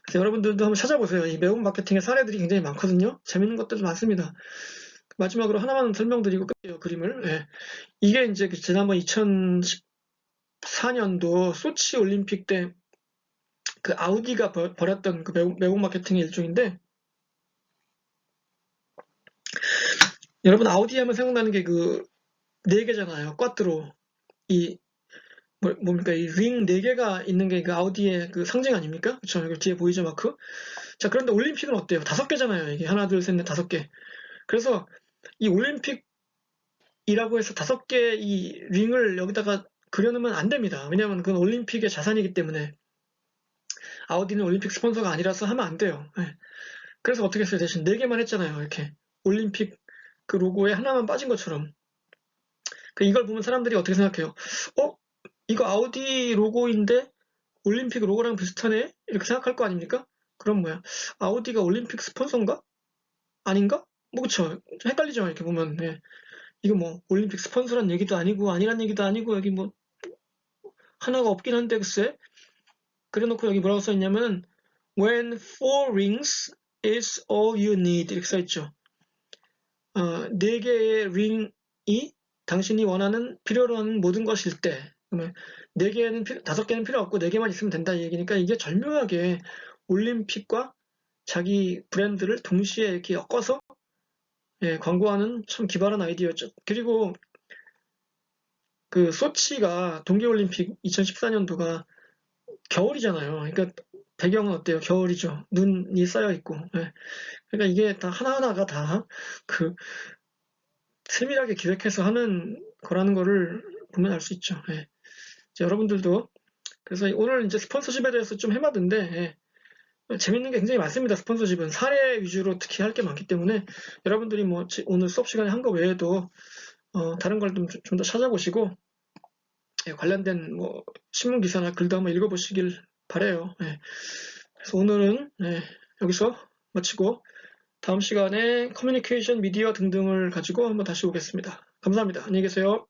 S1: 그래서 여러분들도 한번 찾아보세요. 이 매복 마케팅의 사례들이 굉장히 많거든요. 재밌는 것들도 많습니다. 마지막으로 하나만 설명드리고 끝내요, 그림을. 예. 이게 이제 지난번 2014년도 소치 올림픽 때 그 아우디가 벌였던 그 매복 마케팅의 일종인데, 여러분 아우디 하면 생각나는 게 네 개잖아요. 꽈트로. 뭡니까? 이 링 네 개가 있는 게 그 아우디의 그 상징 아닙니까? 그쵸? 이거 뒤에 보이죠, 마크? 자, 그런데 올림픽은 어때요? 5개잖아요. 이게 하나, 둘, 셋, 넷, 5개. 그래서 이 올림픽이라고 해서 5개 이 링을 여기다가 그려놓으면 안 됩니다. 왜냐하면 그건 올림픽의 자산이기 때문에. 아우디는 올림픽 스폰서가 아니라서 하면 안 돼요. 네. 그래서 어떻게 했어요? 대신 4개만 했잖아요. 이렇게. 올림픽 그 로고에 하나만 빠진 것처럼. 이걸 보면 사람들이 어떻게 생각해요? 이거 아우디 로고인데 올림픽 로고랑 비슷하네? 이렇게 생각할 거 아닙니까? 그럼 뭐야? 아우디가 올림픽 스폰서인가? 아닌가? 뭐 그쵸. 좀 헷갈리죠. 이렇게 보면. 네. 이거 뭐 올림픽 스폰서란 얘기도 아니고 아니란 얘기도 아니고 여기 뭐 하나가 없긴 한데 글쎄. 그래놓고 여기 뭐라고 써있냐면 When four rings is all you need 이렇게 써있죠. 4개의 ring이 당신이 필요로 하는 모든 것일 때, 그러면 5개는 필요 없고 4개만 있으면 된다 이 얘기니까 이게 절묘하게 올림픽과 자기 브랜드를 동시에 이렇게 엮어서 광고하는 참 기발한 아이디어였죠. 그리고 그 소치가 동계올림픽 2014년도가 겨울이잖아요. 그러니까 배경은 어때요? 겨울이죠. 눈이 쌓여 있고. 그러니까 이게 다 하나하나가 다 세밀하게 기획해서 하는 거라는 거를 보면 알 수 있죠. 여러분들도 그래서 오늘 이제 스폰서십에 대해서 좀 해봤는데 재밌는 게 굉장히 많습니다. 스폰서십은 사례 위주로 특히 할 게 많기 때문에 여러분들이 뭐 오늘 수업 시간에 한 거 외에도 다른 걸 좀 더 찾아보시고 관련된 뭐 신문 기사나 글도 한번 읽어보시길 바래요. 그래서 오늘은 여기서 마치고 다음 시간에 커뮤니케이션 미디어 등등을 가지고 한번 다시 오겠습니다. 감사합니다. 안녕히 계세요.